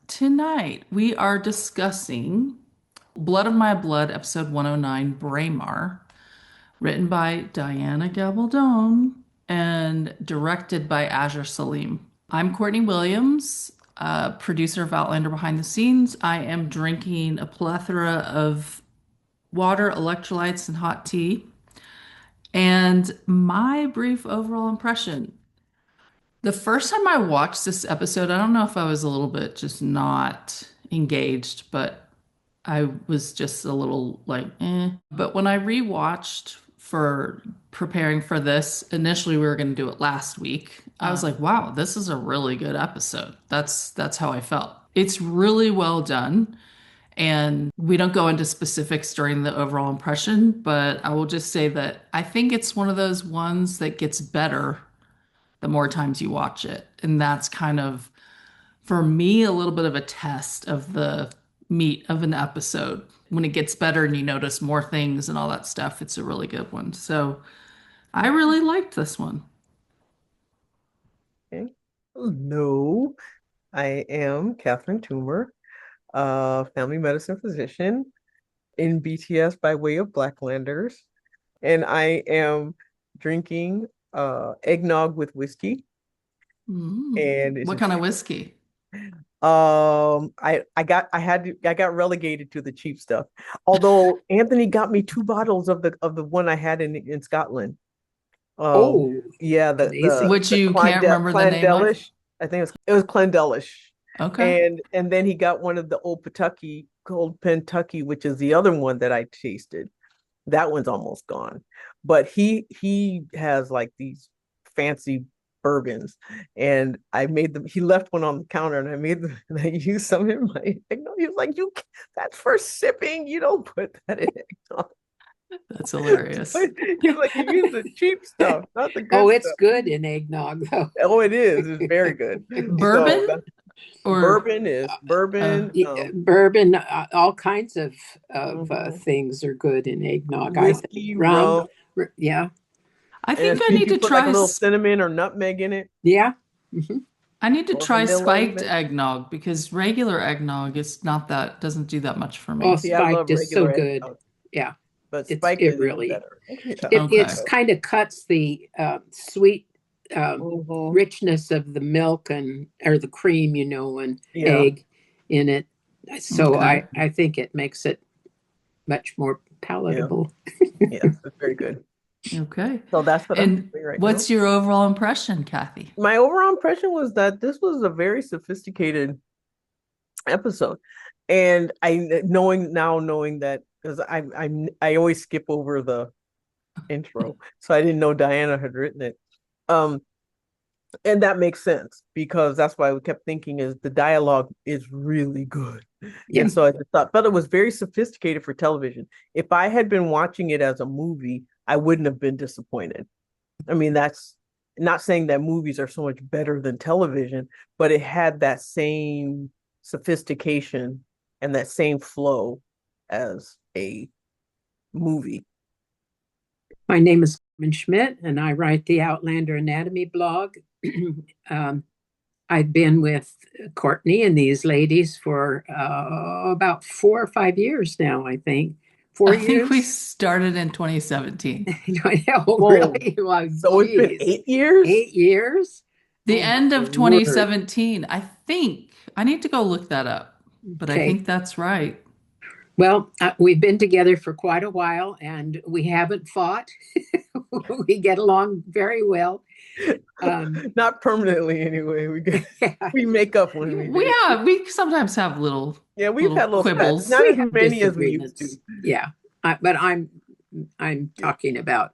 Tonight we are discussing Blood of My Blood, episode 109, Braemar, written by Diana Gabaldon and directed by Azure Salim. I'm Courtney Williams, producer of Outlander Behind the Scenes. I am drinking a plethora of water, electrolytes, and hot tea. And my brief overall impression. The first time I watched this episode, I don't know if I was a little bit just not engaged, but I was just a little like, eh. But when I rewatched for preparing for this, initially we were going to do it last week. I was like, wow, this is a really good episode. That's how I felt. It's really well done. And we don't go into specifics during the overall impression, but I will just say that I think it's one of those ones that gets better the more times you watch it. And that's kind of, for me, a little bit of a test of the meat of an episode. When it gets better and you notice more things and all that stuff, it's a really good one. So I really liked this one. Okay. Hello, I am Catherine Toomer, family medicine physician in BTS by way of Blacklanders, and I am drinking eggnog with whiskey, and it's What kind of whiskey? I got relegated to the cheap stuff. Although Anthony got me two bottles of the one I had in Scotland. Um, Oh, yeah, the the amazing. Which the you can't remember the name of? Clondelish. I think it was Clondelish. Okay. And then he got one of the old Kentucky, which is the other one that I tasted. That one's almost gone. But he has like these fancy bourbons, and I made them. He left one on the counter, and I made them, and I used some in my eggnog. He was like, "You, that's for sipping. You don't put that in eggnog." That's hilarious. So he's like, "You use the cheap stuff, not the Oh, good it's stuff." good in eggnog, though. Oh, it is. It's very good. So Bourbon or bourbon, Bourbon, all kinds of mhm, things are good in eggnog, I think. whiskey, Rum, rum, yeah, I and think I if need you to put like try a little cinnamon or nutmeg in it, yeah. Mhm. or vanilla spiked even. eggnog because regular eggnog is not that doesn't do that much for Oh, me. See, I love spiked is so regular good. eggnog, Yeah, but it's spiked it is even really better. Yeah. it's Okay. kind of cuts the sweet Hmm. richness of the milk and or the cream, and Yeah. egg in it. So Okay. I think it makes it much more Yeah. palatable. Yes, it's very good. Okay. So that's what I'm And doing right now. what's your overall impression, Kathy? My overall impression was that this was a very sophisticated episode. And knowing that because I always skip over the intro, so I didn't know Diana had written it. Um, and that makes sense because that's why we kept thinking is the dialogue is really good. Yeah. And so I just felt it was very sophisticated for television. If I had been watching it as a movie, I wouldn't have been disappointed. I mean, that's not saying that movies are so much better than television, but it had that same sophistication and that same flow as a movie. My name is Carmen Schmidt, and I write the Outlander Anatomy blog. um, I've been with Courtney and these ladies for about 4 or 5 years now, I think. Four I think we years? started in 2017. Oh, Whoa. really? Well, So it's been geez. 8 years? 8 years? The Oh, my end of word. 2017. I think I need to go look that up, but I Okay. think that's right. Well, we've been together for quite a while and we haven't fought. We get along very well. Um, Not permanently anyway. yeah, We make up when we do. We sometimes have Yeah, we've little had little spats. quibbles. Not we as have many as we used to. disagreements. Yeah, but I'm Yeah. talking about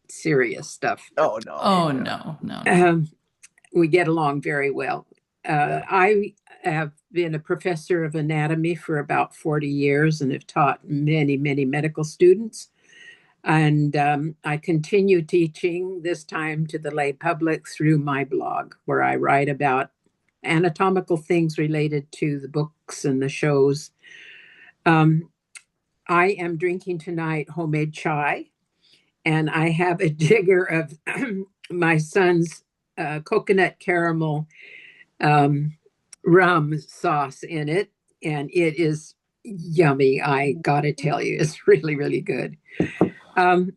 serious stuff. Oh no. Oh Yeah. no, no, no. Um, we get along very well. Yeah. I have been a professor of anatomy for about 40 years and have taught many, many medical students. And I continue teaching this time to the lay public through my blog, where I write about anatomical things related to the books and the shows. Um, I am drinking tonight homemade chai, and I have a jigger of my son's coconut caramel um, rum sauce in it, and it is yummy. I gotta tell you, it's really, really good. Um,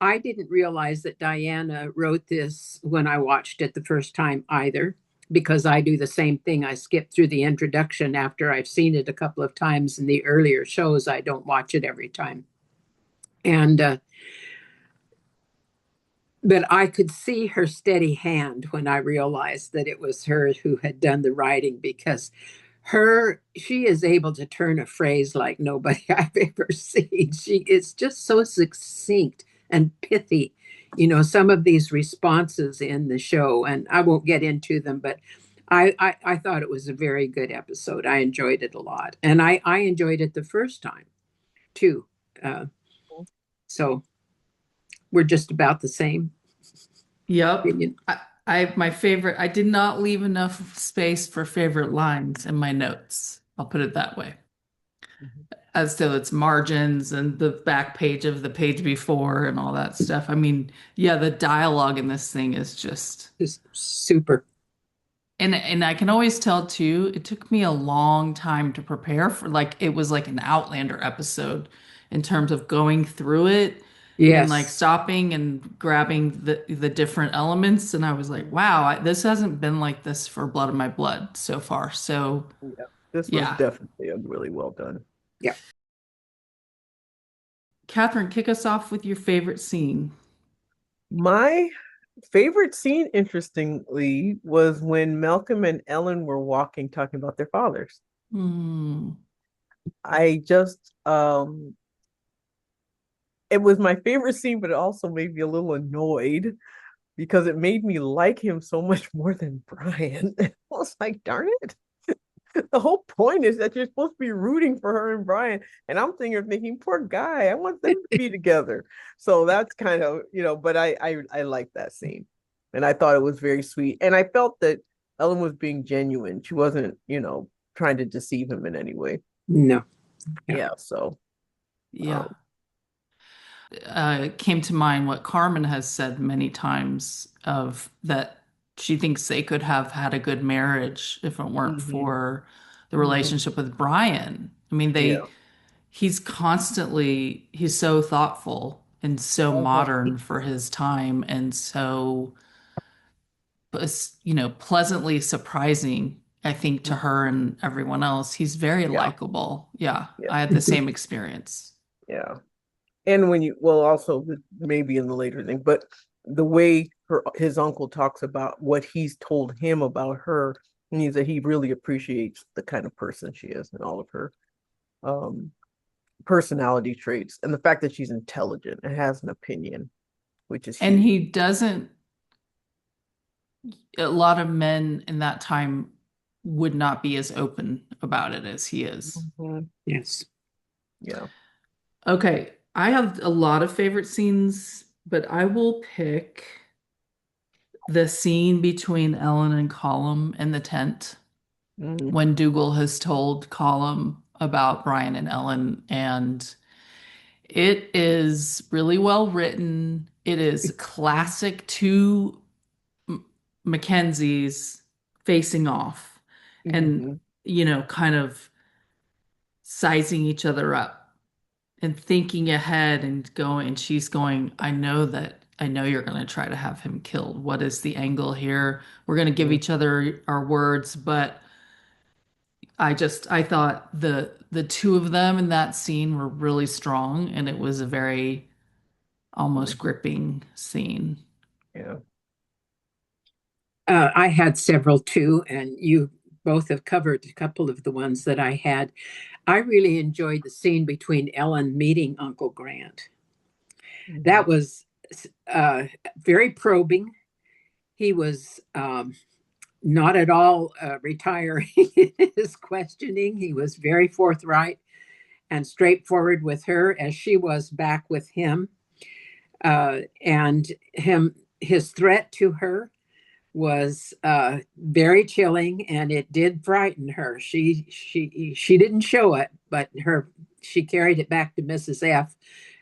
I didn't realize that Diana wrote this when I watched it the first time either, because I do the same thing. I skip through the introduction after I've seen it a couple of times in the earlier shows. I don't watch it every time. And but I could see her steady hand when I realized that it was her who had done the writing, because she is able to turn a phrase like nobody I've ever seen. She is just so succinct and pithy. Some of these responses in the show, and I won't get into them, but I thought it was a very good episode. I enjoyed it a lot, and I enjoyed it the first time too. Uh, so we're just about the same Yep. opinion. My favorite, I did not leave enough space for favorite lines in my notes. I'll put it that way. Mhm. As to its margins and the back page of the page before and all that stuff. I mean, yeah, the dialogue in this thing is just, Just super. and I can always tell too, it took me a long time to prepare for, like it was like an Outlander episode in terms of going through it and like Yes. stopping and grabbing the different elements. And I was like, wow, this hasn't been like this for Blood of My Blood so far. So Yeah, this was yeah. definitely a really well done. Yeah. Catherine, kick us off with your favorite scene. My favorite scene, interestingly, was when Malcolm and Ellen were walking, talking about their fathers. Hmm. I just, it was my favorite scene, but it also made me a little annoyed because it made me like him so much more than Brian. I was like, darn it. The whole point is that you're supposed to be rooting for her and Brian. And I'm thinking, poor guy, I want them to be together. So that's kind of, but I like that scene. And I thought it was very sweet. And I felt that Ellen was being genuine. She wasn't, trying to deceive him in any way. No. Yeah. Yeah. So Yeah. um, Came to mind what Carmen has said many times of that she thinks they could have had a good marriage if it weren't mhm, for the mhm, relationship with Brian. I mean, yeah. he's so thoughtful and so Uh-huh. modern for his time and so, pleasantly surprising, I think, to Mhm. her and everyone else. He's very Yeah. likable. Yeah, Yeah. I had the same experience. Yeah. And well, also maybe in the later thing, but the way his uncle talks about what he's told him about her means that he really appreciates the kind of person she is and all of her um, personality traits and the fact that she's intelligent and has an opinion, which is And huge. he doesn't, a lot of men in that time would not be as open about it as he is. Mhm. Yes. Yeah. Okay, I have a lot of favorite scenes, but I will pick the scene between Ellen and Colum in the tent Mhm. when Dougal has told Colum about Brian and Ellen, and it is really well written. It is classic two Mackenzies facing off and, Mhm. kind of sizing each other up and thinking ahead and going, and she's going, I know you're going to try to have him killed. What is the angle here? We're going to give Mhm. each other our words, but I thought the two of them in that scene were really strong and it was a very almost Mhm. gripping scene. Yeah. I had several too, and you both have covered a couple of the ones that I had. I really enjoyed the scene between Ellen meeting Uncle Grant. Mhm. That was very probing. He was not at all retiring in his questioning. He was very forthright and straightforward with her, as she was back with him. And his threat to her was very chilling, and it did frighten her. She didn't show it, but she carried it back to Mrs. F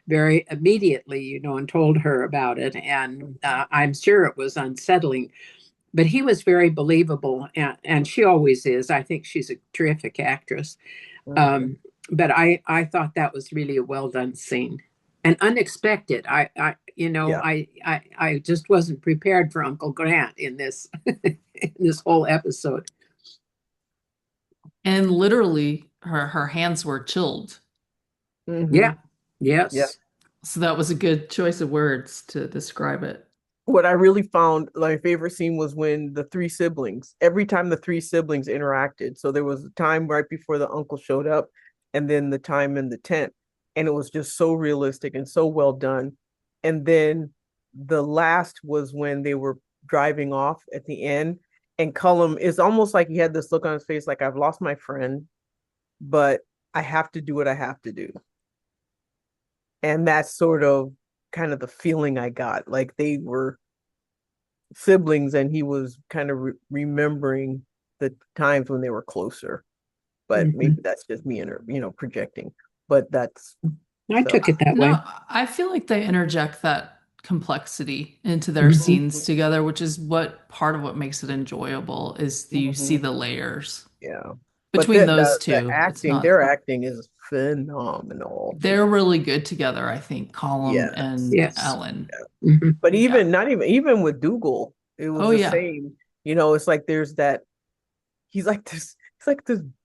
very immediately, and told her about it. And I'm sure it was unsettling but he was very believable, and she always is. I think she's a terrific actress. Mhm. Um, but I thought that was really a well done scene and unexpected. Yeah. I just wasn't prepared for Uncle Grant in this in this whole episode. And literally her hands were chilled. Yeah. Hmm. Yeah. Yes. So that was a good choice of words to describe it. What I really found my favorite scene was when the three siblings, every time the three siblings interacted. So there was a time right before the uncle showed up, and then the time in the tent. And it was just so realistic and so well done. And then the last was when they were driving off at the end. And Cullum is almost like he had this look on his face, like, I've lost my friend, but I have to do what I have to do. And that's sort of kind of the feeling I got. Like they were siblings and he was kind of remembering the times when they were closer. But maybe Hmm. that's just me, projecting. But that's I so. took it that way. No, I feel like they interject that complexity into their Hmm. scenes together, which is what part of what makes it enjoyable is you see Mhm. the layers Yeah. But between those the two. It's acting, not, their acting is phenomenal. they're really good together, I think, Colum Yes. and Yes. Ellen. Yeah. Hmm. But Yeah. even not even with Dougal, it was Oh, the yeah. same. It's like there's that he's like this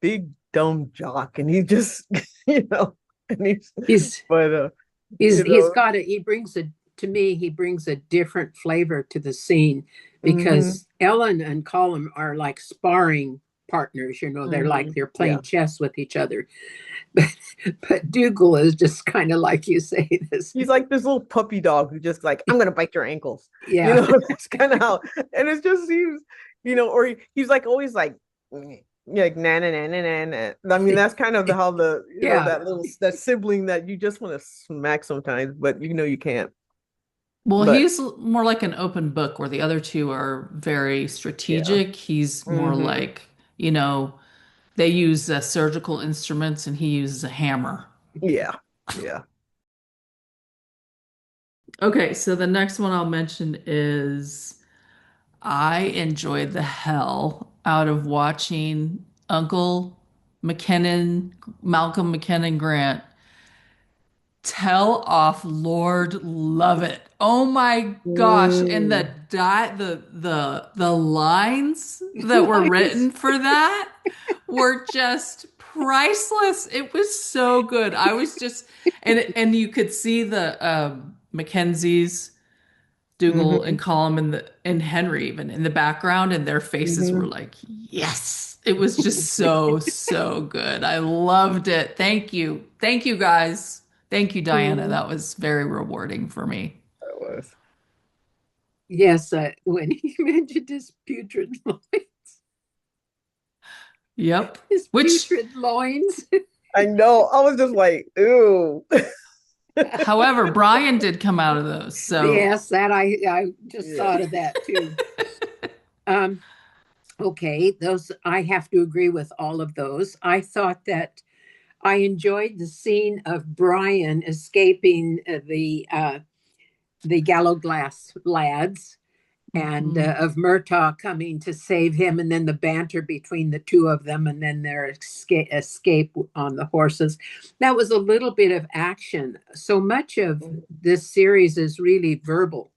big dumb jock and he just you know and he's He's but he's got a he brings a to me he brings a different flavor to the scene hmm because Ellen and Colin are like sparring partners. They're like they're yeah, playing chess with each other. But Dougal is just kind of like you say this. he's like this little puppy dog who just like, I'm gonna bite your ankles. Yeah. That's kind of how. And it just seems, or he's like always like, like na na na na na na. I mean, that's kind of how the Yeah. that sibling that you just want to smack sometimes, but you can't. Well, But he's more like an open book where the other two are very yeah. strategic. He's more Hmm. like, you know, they use surgical instruments and he uses a hammer. Yeah. Yeah. Okay, so the next one I'll mention is I enjoyed the hell out of watching Uncle McKinnon, Malcolm McKinnon Grant tell off Lord Lovett. Oh my gosh. And Mm. the lines that were Lines. written for that were just priceless. It was so good. I was just and you could see the Mackenzie's Dougal and Hmm. Colum and Henry even in the background, and their faces were Hmm. like, yes. It was just so, so good. I loved it. Thank you. Thank you guys. Thank you, Diana. Mm. That was very rewarding for me. That was. Yes, when he mentioned his putrid loins, Yep. his Which, putrid loins. I know. I was just like, ooh. however, Brian did come out of those. So, Yes, that I just Yeah. thought of that too. Um, okay, those I have to agree with all of those. I thought that I enjoyed the scene of Brian escaping the Gallow Glass lads and mhm. of Murtaugh coming to save him, and then the banter between the two of them, and then their escape on the horses. That was a little bit of action. So much of this series is really verbal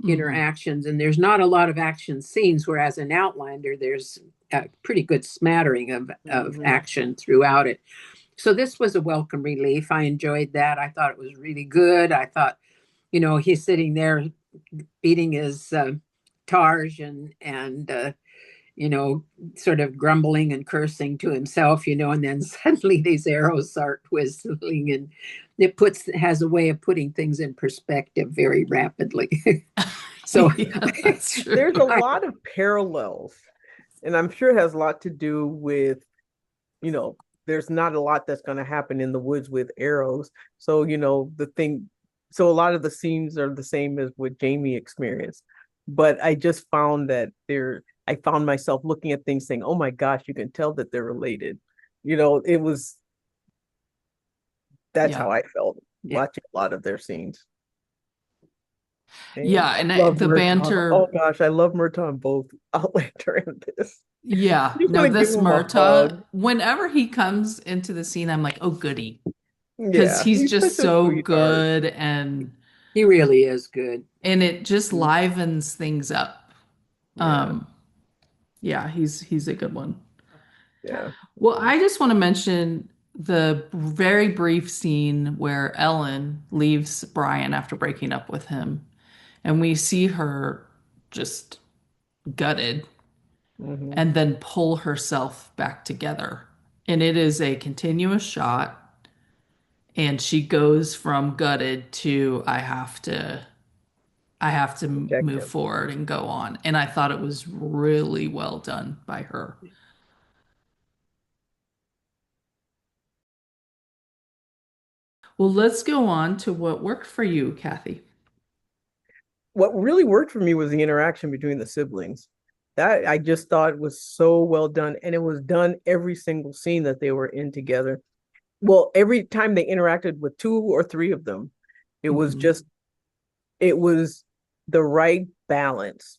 Mhm. interactions, and there's not a lot of action scenes, whereas in Outlander, there's a pretty good smattering of Hmm. action throughout it. So this was a welcome relief. I enjoyed that. I thought it was really good. I thought, he's sitting there eating his targe and you know, sort of grumbling and cursing to himself, and then suddenly these arrows start whistling, and has a way of putting things in perspective very rapidly. So Yeah, that's true. There's a I, lot of parallels, and I'm sure it has a lot to do with, you know, there's not a lot that's going to happen in the woods with arrows. So, so a lot of the scenes are the same as what Jamie experienced. But I just found I found myself looking at things saying, oh my gosh, you can tell that they're related. That's Yeah. how I felt yeah. watching a lot of their scenes. And Yeah, and love the Murtaugh. Oh banter. gosh, I love Murtaugh in both Outlander and this. Yeah, You just no, want to give this him a Murtaugh, hug. whenever he comes into the scene, I'm like, oh, goody. Because Yeah, he's he's just such a so sweetheart. good and He really is good. it just livens things up. Yeah, Um, yeah, he's a good one. yeah. Well, I just want to mention the very brief scene where Ellen leaves Brian after breaking up with him, and we see her just gutted Hmm. and then pull herself back together. And it is a continuous shot, and she goes from gutted to I have to Protect move him. forward and go on. And I thought it was really well done by her. Well, let's go on to what worked for you, Kathy. What really worked for me was the interaction between the siblings. That I just thought was so well done, and it was done every single scene that they were in together. Well, every time they interacted with two or three of them, it was Hmm. just it was the right balance.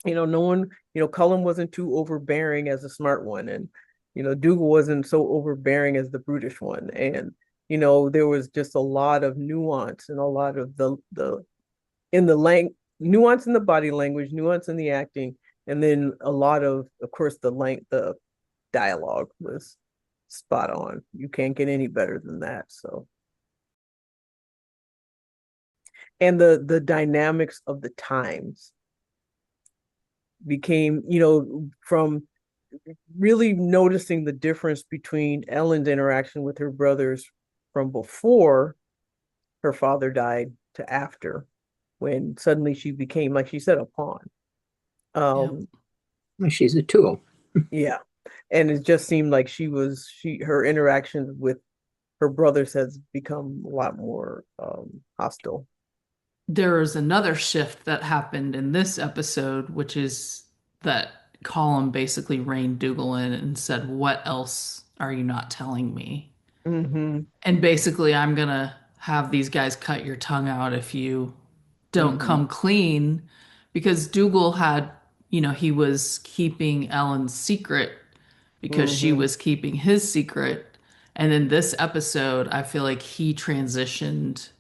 No one, Cullen wasn't too overbearing as a smart one, and Dougal wasn't so overbearing as the brutish one, and there was just a lot of nuance and a lot of the in the nuance in the body language, nuance in the acting, and then a lot of course, the dialogue was spot on. You can't get any better than that. So, and the dynamics of the times became, from really noticing the difference between Ellen's interaction with her brothers from before her father died to after, when suddenly she became, like she said, a pawn. Yep. Um, Well, she's a tool. yeah. And it just seemed like her interactions with her brothers has become a lot more hostile. There is another shift that happened in this episode, which is that Colin basically reined Dougal in and said, what else are you not telling me? Mm-hmm. And basically, I'm gonna have these guys cut your tongue out if you don't Mm-hmm. come clean. Because Dougal had, he was keeping Ellen's secret because she Mm-hmm. was keeping his secret. And in this episode, I feel like he transitioned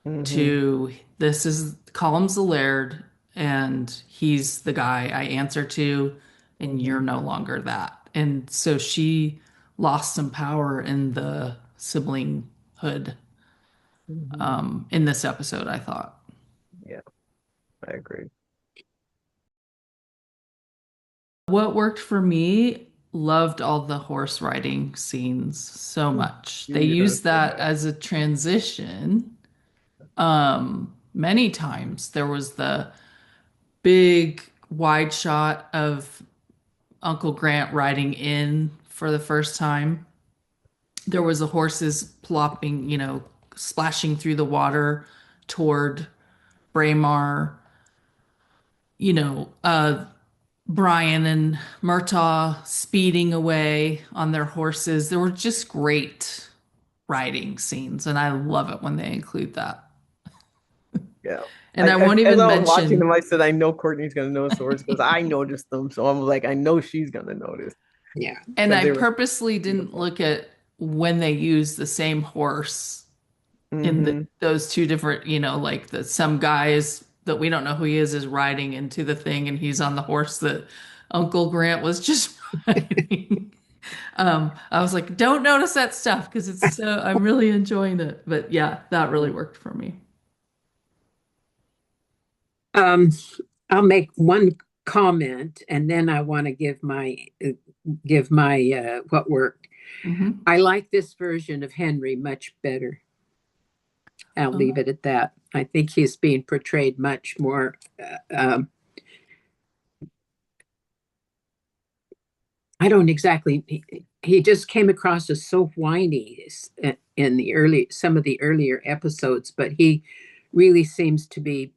Mm-hmm. to this is Colum's the Laird, and he's the guy I answer to, and Mm-hmm. you're no longer that. And so she lost some power in the siblinghood Mm-hmm. in this episode, I thought. Yeah, I agree. What worked for me, loved all the horse riding scenes so Mm. much. They You were gonna used say that that. as a transition many times. There was the big wide shot of Uncle Grant riding in for the first time. There was the horses plopping, splashing through the water toward Braemar. Brian and Murtaugh speeding away on their horses. There were just great riding scenes, and I love it when they include that. Yeah. And I won't As even I was watching them, mention, I said, I know Courtney's gonna notice the words because I noticed them. So I'm like, I know she's gonna notice Yeah. and because I they were purposely didn't beautiful. look at when they use the same horse in Mm-hmm. those two different, like the some guys that we don't know who he is riding into the thing, and he's on the horse that Uncle Grant was just riding. I was like, don't notice that stuff because I'm really enjoying it. But yeah, that really worked for me. Um, I'll make one comment and then I want to give my what worked. Hmm. I like this version of Henry much better. I'll leave it at that. I think he's being portrayed much more. I don't exactly. He just came across as so whiny in the early some of the earlier episodes, but he really seems to be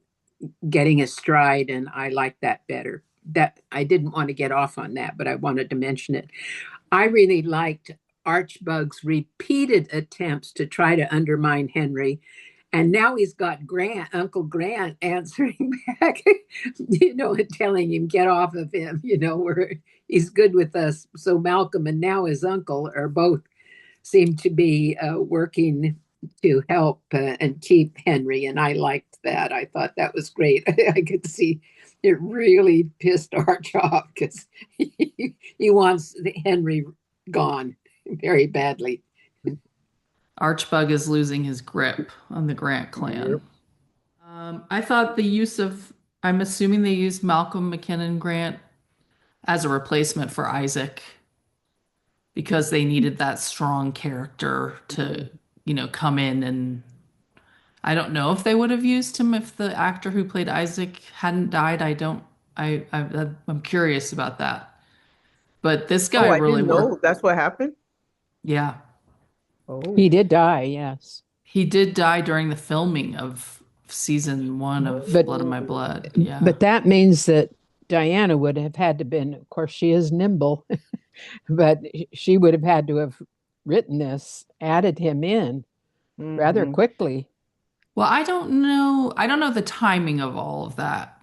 getting a stride, and I like that better. That I didn't want to get off on that, but I wanted to mention it. I really liked Archbug's repeated attempts to try to undermine Henry And now he's got Uncle Grant answering back, and telling him, get off of him, where he's good with us. So Malcolm and now his uncle are both seem to be working to help and keep Henry. And I liked that. I thought that was great. I could see it really pissed Arch off because he wants Henry gone very badly. Archbug is losing his grip on the Grant clan. Yep. I thought I'm assuming they used Malcolm McKinnon Grant as a replacement for Isaac because they needed that strong character to, come in. And I don't know if they would have used him if the actor who played Isaac hadn't died. I'm curious about that. But this guy Oh, I really didn't know worked. that's what happened. Yeah. He Oh, did die, yes. He did die during the filming of season 1 of But Blood of My Blood. Yeah. but that means that Diana would have had to been, of course, she is nimble, but she would have had to have written this, added him in rather hmm. quickly. Well, I don't know. I don't know the timing of all of that.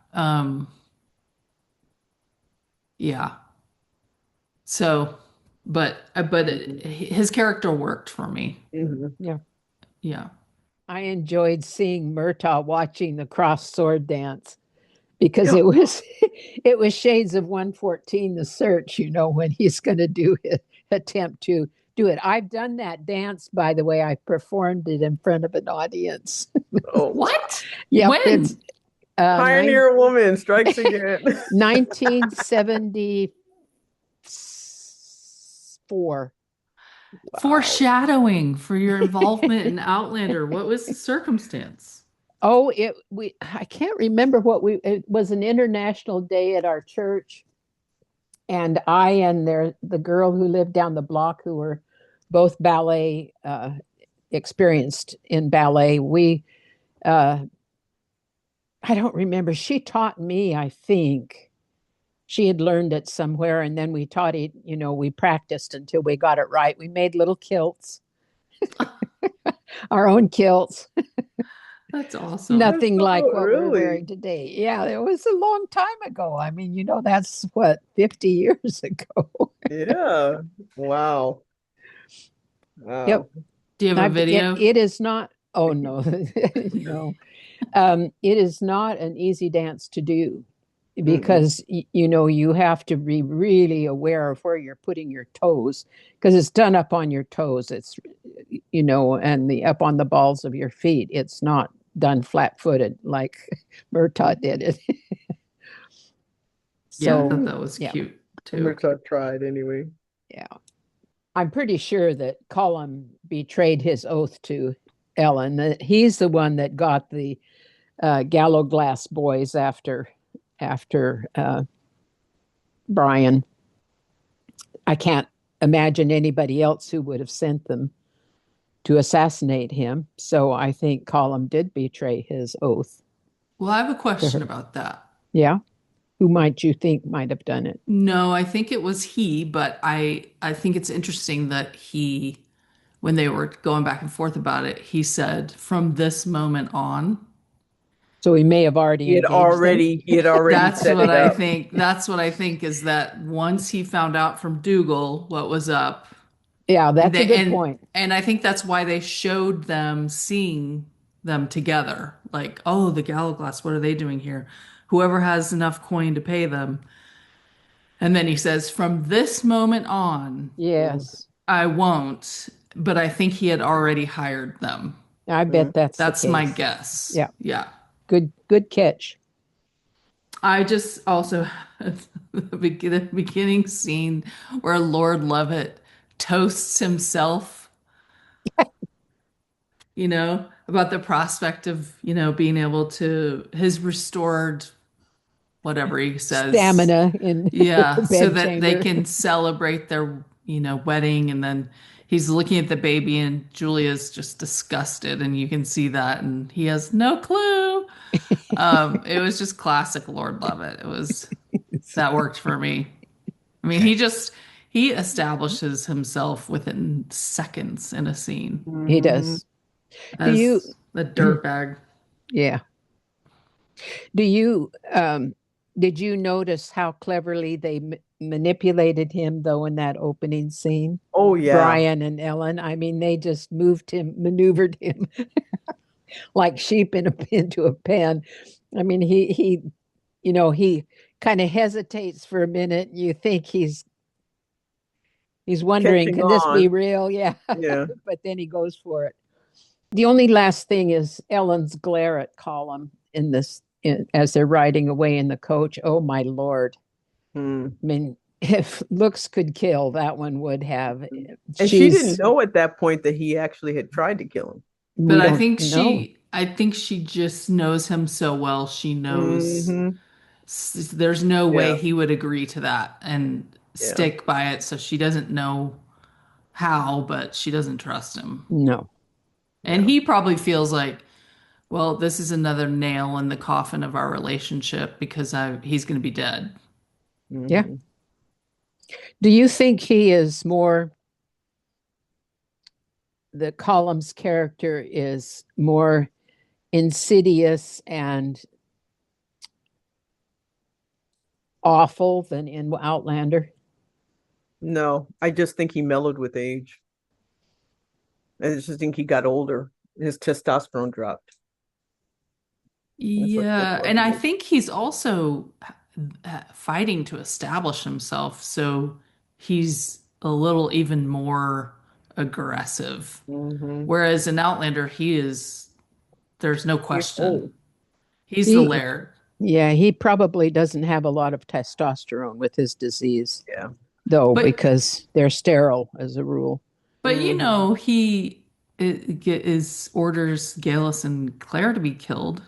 Yeah. So, his character worked for me. Hmm. Yeah. Yeah. I enjoyed seeing Murtaugh watching the cross sword dance because it was shades of 114 the search, when he's going to attempt to do it. I've done that dance, by the way. I performed it in front of an audience. Oh, What? Yep, it's When? pioneer woman strikes again. 1974. Wow. Foreshadowing for your involvement in Outlander. What was the circumstance? Oh, I can't remember it was an international day at our church, and I and the girl who lived down the block, who were both ballet experienced in ballet. Uh, I don't remember. She taught me, I think. She had learned it somewhere, and then we taught it, we practiced until we got it right. We made little kilts, our own kilts. That's awesome. Nothing like Oh, what we're really? wearing today. Yeah, it was a long time ago. I mean, that's what, 50 years ago. Yeah. Wow. Yep. Wow. Do you have a video? It is not, oh no, no. It is not an easy dance to do Mm-mm. because, you have to be really aware of where you're putting your toes because it's done up on your toes. It's, and up on the balls of your feet. It's not done flat footed like Murtaugh did it. Yeah, I So, thought that was yeah, cute too. Which I've tried anyway. yeah. I'm pretty sure that Colum betrayed his oath to Ellen. That he's the one that got the Gallo Glass boys after Brian. I can't imagine anybody else who would have sent them to assassinate him. So I think Colum did betray his oath Well, I have a to question her. about that. Yeah. Who might you think might have done it? No, I think it was he, but I think it's interesting that when they were going back and forth about it, he said, from this moment on. So he may have already engaged them. He had already That's set what it I up. think. That's what I think is that once he found out from Dougal what was up, Yeah, and that's a they good point. and I think that's why they showed them seeing them together. Like, oh, the Gallowglass, what are they doing here? Whoever has enough coin to pay them. And then he says, from this moment on, Yes. I won't. But I think he had already hired them. I bet that's the That's my case. guess. Yeah. Yeah. Good catch. I just also the beginning scene where Lord Lovett toasts himself, about the prospect of, being able to his restored whatever he says. Stamina in Yeah, the so that they bedchamber. can celebrate their, wedding. And then he's looking at the baby and Julia's just disgusted and you can see that and he has no clue. It was just classic Lord Lovett. That worked for me. I mean, he establishes himself within seconds in a scene He Hmm. does. Do you as The dirtbag. Yeah. Do you did you notice how cleverly they manipulated him though in that opening scene? Oh yeah. Brian and Ellen. I mean, they just moved him, maneuvered him like sheep into a pen. I mean, he kind of hesitates for a minute. You think he's wondering, Catching can this be on. real? Yeah. Yeah. But then he goes for it. The only last thing is Ellen's glare at column as they're riding away in the coach. Oh my Lord. Hmm. I mean, if looks could kill, that one would have. And she didn't She's, know at that point that he actually had tried to kill him. But we don't know. I think she just knows him so well. She knows Hmm. there's no way Yeah. he would agree to that and Yeah. stick by it. So she doesn't know how, but she doesn't trust him. No. And Yeah. he probably feels like, well, this is another nail in the coffin of our relationship because he's going to be dead. Yeah. Hmm. Do you think he is more, the Column's character is more insidious and awful than in Outlander? No, I just think he mellowed with age. I just think he got older. His testosterone dropped. That's Yeah, what and it I is. think he's also fighting to establish himself, so he's a little even more aggressive. Hmm. Whereas in Outlander, there's no He's question. old. He's the He, laird. yeah, he probably doesn't have a lot of testosterone with his disease, Yeah. though, But because they're sterile as a rule. Hmm. he is orders Galus and Claire to be killed,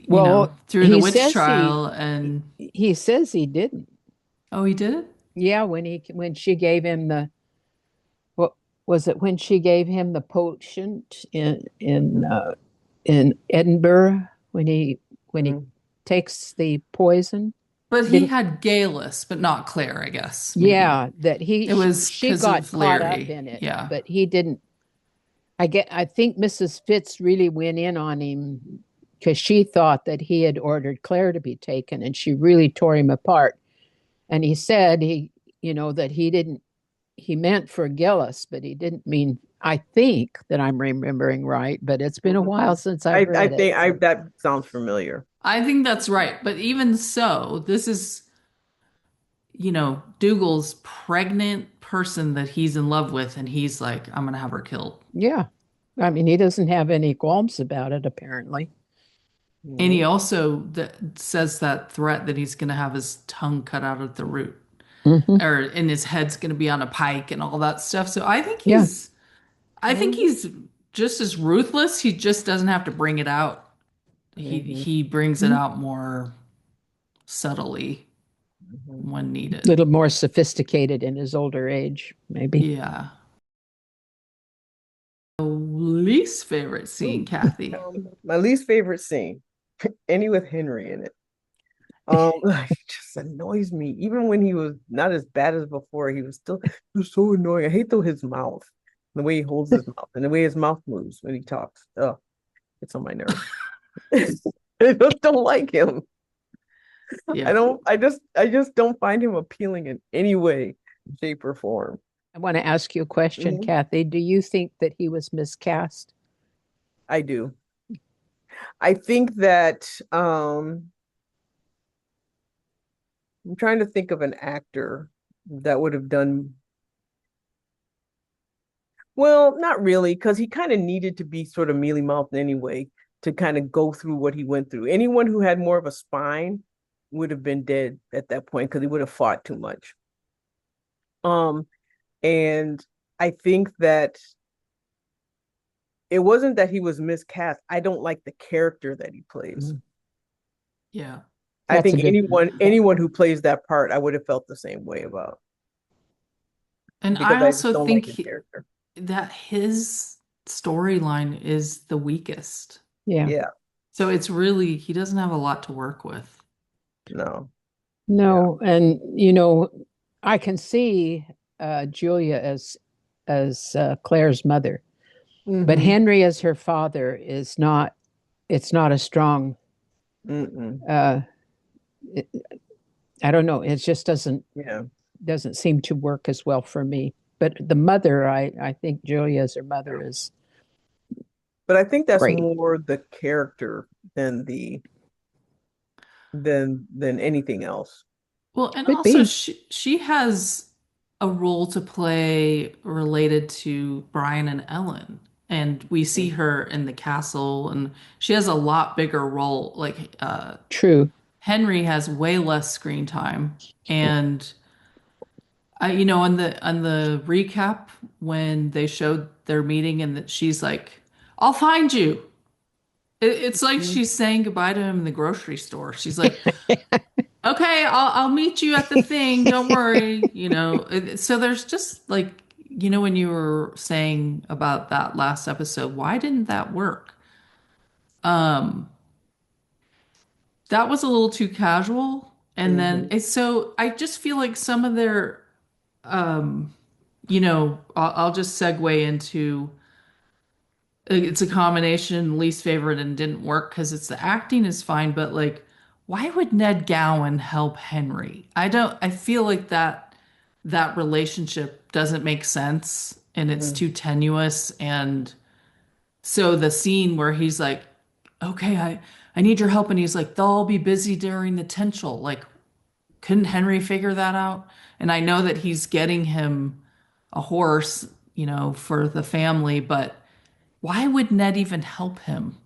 Well, through the he witch says trial and he says he didn't. oh, he did it? Yeah, when she gave him the, what was it, when she gave him the potion in Edinburgh, when he Hmm. takes the poison? But he Didn't, had Galus, but not Claire, I guess, maybe. yeah, that It was she because got of caught up Larry. in it, Yeah. but he didn't. I think Mrs. Fitz really went in on him because she thought that he had ordered Claire to be taken, and she really tore him apart. And he said that he meant for Gillis, but he didn't mean, I think that I'm remembering right, but it's been a Hmm. while since I've I read it. think I So that sounds familiar. I think that's right. But even so, this is, Dougal's pregnant person that he's in love with, and he's like, I'm gonna have her killed. yeah. I mean, he doesn't have any qualms about it, apparently. And he Nope. also says that threat that he's gonna have his tongue cut out at the root, Hmm. or and his head's gonna be on a pike and all that stuff. So Yeah. I think Hmm. he's just as ruthless. He just doesn't have to bring it out. Hmm. He brings it A out more subtly Hmm. when needed. little more sophisticated in his older age, maybe. Yeah. Least favorite scene, Ooh. Kathy. My least favorite scene, any with Henry in it. It just annoys me. Even when he was not as bad as before, he was so annoying. I hate though his mouth, the way he holds his mouth, and the way his mouth moves when he talks. Oh, it's on my nerves. I just don't like him. Yeah. I just don't find him appealing in any way, shape, or form. I want to ask you a question, Mhm. Kathy. Do you think that he was miscast? I do. I think that I'm trying to think of an actor that would have done well, not really, because he kind of needed to be sort of mealy mouthed anyway to kind of go through what he went through. Anyone who had more of a spine would have been dead at that point because he would have fought too much. Um, and I think that it wasn't that he was miscast. I don't like the character that he plays. Mhm. Yeah. I That's a think good anyone who plays that part, I would have felt the same way about And because I I just also don't like think his character. that his storyline is the weakest. Yeah. Yeah, So it's really, he doesn't have a lot to work with. no, yeah. No, and I can see Julia as Claire's mother. But Mm-hmm. Henry as her father is not, it's not a strong, Mm-mm. uh, it, I don't know. It just Yeah. doesn't seem to work as well for me. But the mother, I think Julia as her mother is But I think that's great. more the character than than anything else. Well, and Could also be she has a role to play related to Brian and Ellen. And we see her in the castle and she has a lot bigger role. Like true. Henry has way less screen time. And on the recap when they showed their meeting and that she's like, "I'll find you." It's like Mhm. she's saying goodbye to him in the grocery store. She's like, "Okay, I'll meet you at the thing. Don't worry." So there's just like, when you were saying about that last episode, why didn't that work? Um, that was a little too casual. And then Mhm. it's so I just feel like some of their I'll just segue into it's a combination least favorite and didn't work because it's the acting is fine, but like, why would Ned Gowan help Henry? I feel like that relationship doesn't make sense and it's Mhm. too tenuous. And so the scene where he's like, okay, I need your help, and he's like, they'll all be busy during the tension. Like, couldn't Henry figure that out? And I know that he's getting him a horse, for the family, but why would Ned even help him?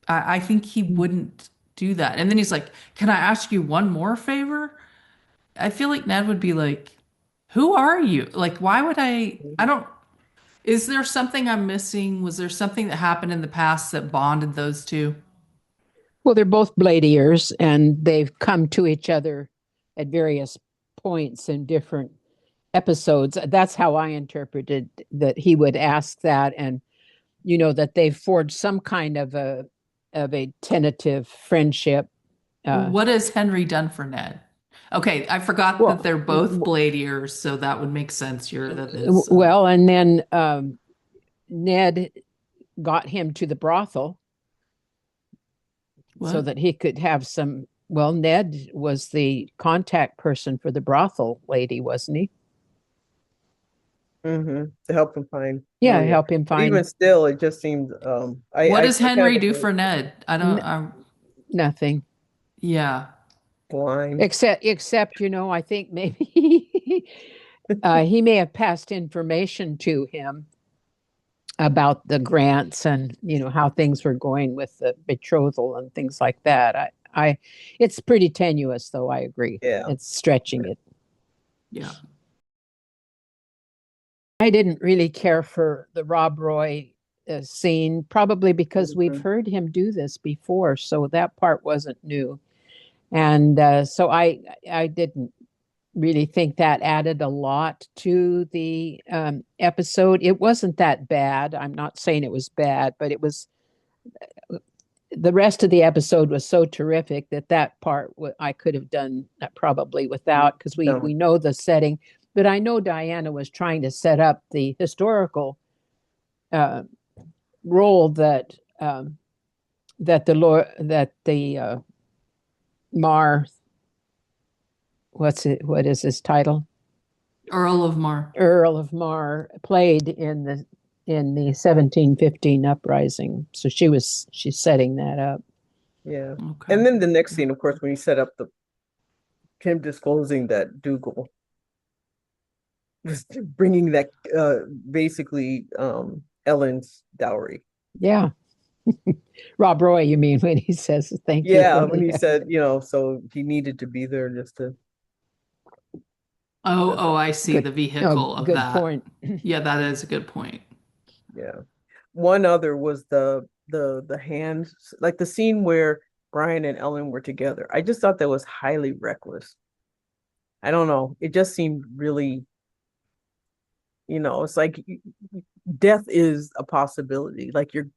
I think he wouldn't do that. And then he's like, can I ask you one more favor? I feel like Ned would be like, who are you? Like, why would I don't, is there something I'm missing? Was there something that happened in the past that bonded those two? Well, they're both blade ears, and they've come to each other at various points in different episodes. That's how I interpreted that he would ask that, and that they've forged some kind of a tentative friendship. Uh, What has Henry done for Ned? Okay, I forgot that well, they're both blade ears, so that would make sense here. That is, well, and then Ned got him to the brothel so what? that he could have some. Well, Ned was the contact person for the brothel lady, wasn't he? To help him find Yeah, Julia. help him But even find still, it just seemed What I does kind of Henry do agree. for Ned? n- nothing. Yeah. Blind. Except, I think maybe he may have passed information to him about the grants and how things were going with the betrothal and things like that. It's pretty tenuous, though. I agree. Yeah. It's stretching it. Yeah. I didn't really care for the Rob Roy scene, probably because we've Mhm. heard him do this before, so that part wasn't new. And so I didn't really think that added a lot to the episode. It wasn't that bad. I'm not saying it was bad, but it was the rest of the episode was so terrific that that part I could have done probably without because we No. know the setting. But I know Diana was trying to set up the historical uh, role that the Mar what is his title, Earl of Mar. Earl of Mar played in the 1715 uprising. So she's setting that up. Yeah. Okay. And then the next scene, of course, when you set up the him disclosing that Dougal was bringing that basically Ellen's dowry. Yeah. Rob Roy, you mean, when he says thank you. Yeah, when he Yeah. said, so he needed to be there just to Oh, I see Good. the Oh, vehicle of good that. point. Yeah, that is a good point. yeah. One other was the hands, like the scene where Brian and Ellen were together. I just thought that was highly reckless. I don't know. It just seemed really, it's like death is a possibility. Like you're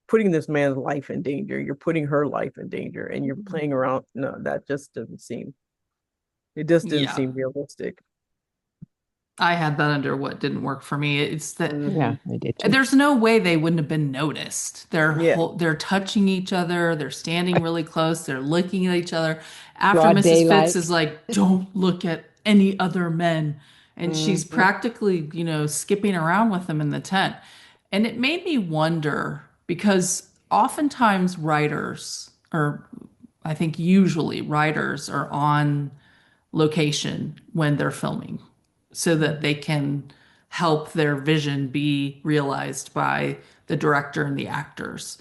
putting this man's life in danger. You're putting her life in danger, and you're playing around. No, that just doesn't seem. It just didn't Yeah. seem realistic. I had that under what didn't work for me. It's that Yeah, Hmm. I did too. there's no way they wouldn't have been noticed. Yeah. They're touching each other, they're standing really close, they're looking at each other. After Broad Mrs. Fitz daylight. is like, "Don't look at any other men." And she's Hmm. practically, skipping around with them in the tent. And it made me wonder because oftentimes writers, or I think usually writers, are on location when they're filming so that they can help their vision be realized by the director and the actors.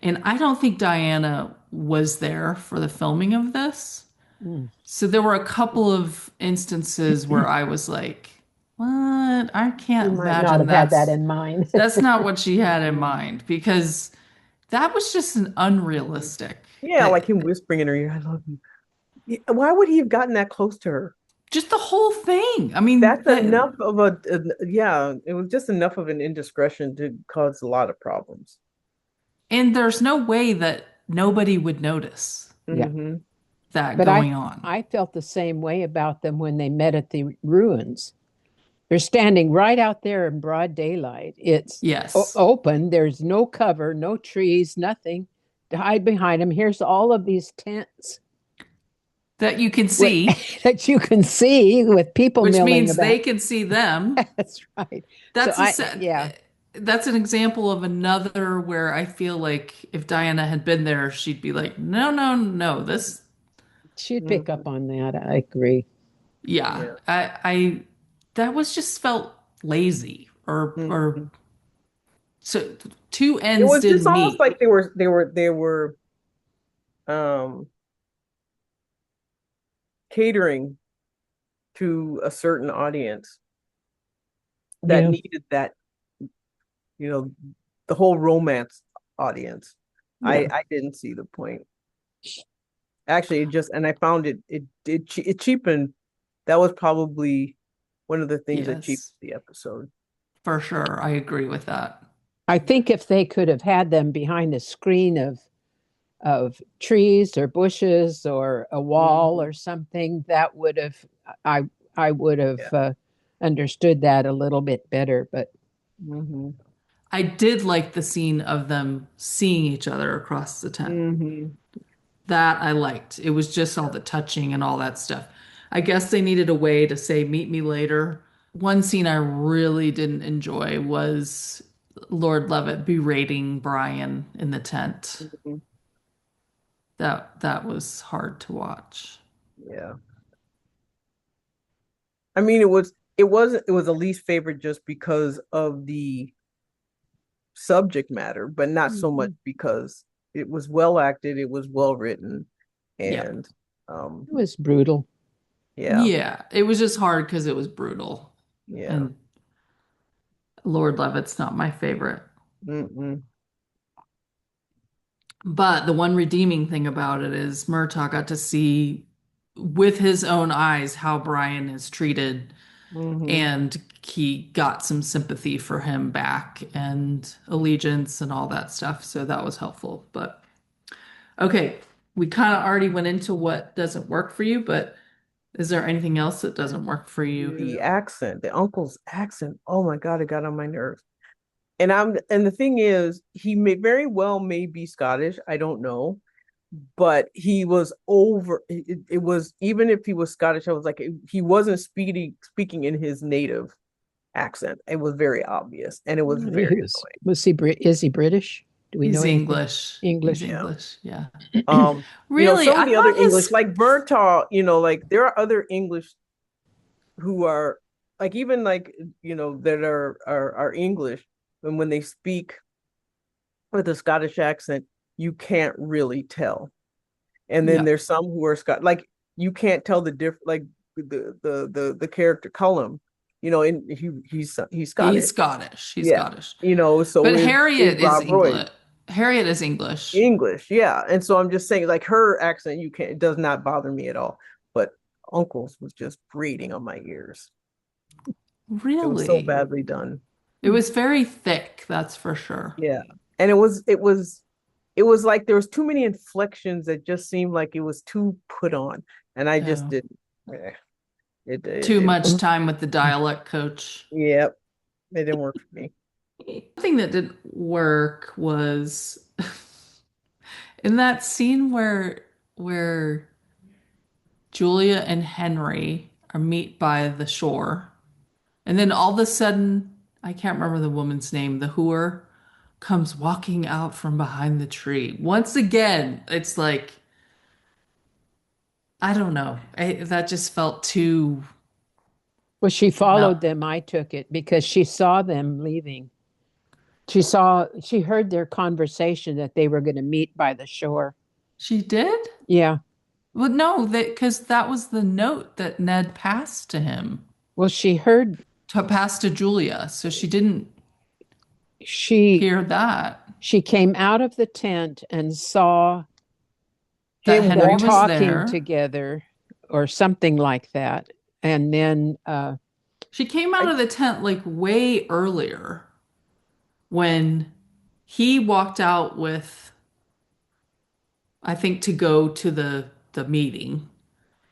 And I don't think Diana was there for the filming of this. Mm. So there were a couple of instances where I was like, what? I You can't might not imagine have had that in mind. that's not what she had in Hmm. mind because that was just an unrealistic. Yeah, uh, like him whispering in her ear, I love you. Why would he have gotten that close to her? just the whole thing. I mean, That's enough of yeah, it was just enough of an indiscretion to cause a lot of problems. and there's no way that nobody would notice Yeah. Hmm. that But I going on. I felt the same way about them when they met at the ruins. They're standing right out there in broad daylight. It's Yes. open. There's no cover, no trees, nothing to hide behind them. Here's all of these tents That you can with, see, that you can see with people which milling means they about. can see them. That's right. So That's a I, set. yeah, That's an example of another where I feel like if Diana had been there, she'd be like, no, no, no, this, she'd pick up Hmm. on that. I agree. yeah, Yeah. that was just felt lazy or Hmm. so two It ends was just didn't almost meet. like they were um catering to a certain audience that Yeah. needed that, you know, the whole romance audience. Yeah. I didn't see the point. Actually, it just and I found it cheapened. That was probably one of the things that cheapened Yes, the episode. for sure. I agree with that. I think if they could have had them behind a screen of trees or bushes or a wall Hmm. or something, that would have I I would Yeah. have understood that a little bit better. But Hmm. I did like the scene of them seeing each other across the tent. Hmm. That I liked. It was just all the touching and all that stuff. I guess they needed a way to say, meet me later. One scene I really didn't enjoy was Lord Levitt berating Brian in the tent. Hmm. That was hard to watch. Yeah. I mean, it was a least favorite just because of the subject matter, but not so much Mhm. because it was well acted, it was well written, Yeah. and It was brutal. yeah, Yeah. It was just hard because it was brutal. yeah. And Lord Levitt's not my favorite. Mm-mm. But the one redeeming thing about it is Murtaugh got to see with his own eyes how Brian is treated, Hmm. and he got some sympathy for him back and allegiance and all that stuff. So that was helpful. But okay, we kind of already went into what doesn't work for you, but is there anything else that doesn't work for you? The accent, the uncle's accent. Oh my God, it got on my nerves. And the thing is, he may very well may be Scottish. I don't know, but he was over. It was even if he was Scottish, I was like he wasn't speaking in his native accent. It was very obvious, and it was very He was he is he British? Do we know He's anything? English. He's English. annoying. English. Yeah. Yeah. Really? Some of I the other thought English, his, like Bertha, like there are other English who are like even like that are English, and when they speak with a Scottish accent, you can't really tell. And then yeah, there's some who are like you can't tell the diff like the character Cullum, and he's he's Scottish. Scottish. He's Yeah. Scottish. So But is Harriet is Rob Roy. English. Harriet is English. English, yeah. And so I'm just saying, like her accent, you can't, it does not bother me at all. But Uncle's was just grating on my ears. It was so Really? badly done. It was very thick, that's for sure. Yeah. And it was like there was too many inflections that just seemed like it was too put on. And I just Oh, didn't. eh. Too it much time with the dialect coach. yep, it didn't work for me. The thing that didn't work was in that scene where Julia and Henry are meet by the shore, and then all of a sudden, I can't remember the woman's name, the hooer comes walking out from behind the tree. Once again, it's like, I don't know. That just felt too Well, she followed not. them, I took it, because she saw them leaving. She heard their conversation that they were going to meet by the shore. She did? Yeah. Well, no, that because that was the note that Ned passed to him, Well, to pass to Julia. So she didn't she hear that she came out of the tent and saw that Him them Henry was walking. talking there. together or something like that. And then She came out I, of the tent like way earlier when he walked out with, I think, to go to the meeting,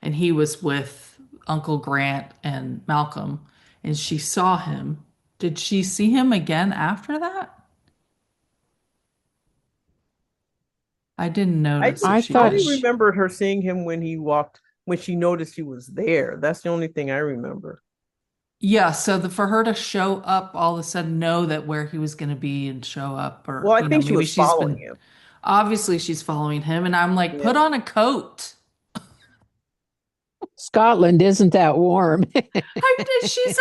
and he was with Uncle Grant and Malcolm, and she saw him. Did she see him again after that? I didn't notice if I she I thought only did. sh remembered her seeing him when he walked when she noticed he was there. That's the only thing I remember. Yeah, so for her to show up all of a sudden, know that where he was going to be and show up, Well, or I think she maybe was she's following been, him. obviously she's following him, and I'm like, Yeah. put on a coat. Scotland isn't that warm. She's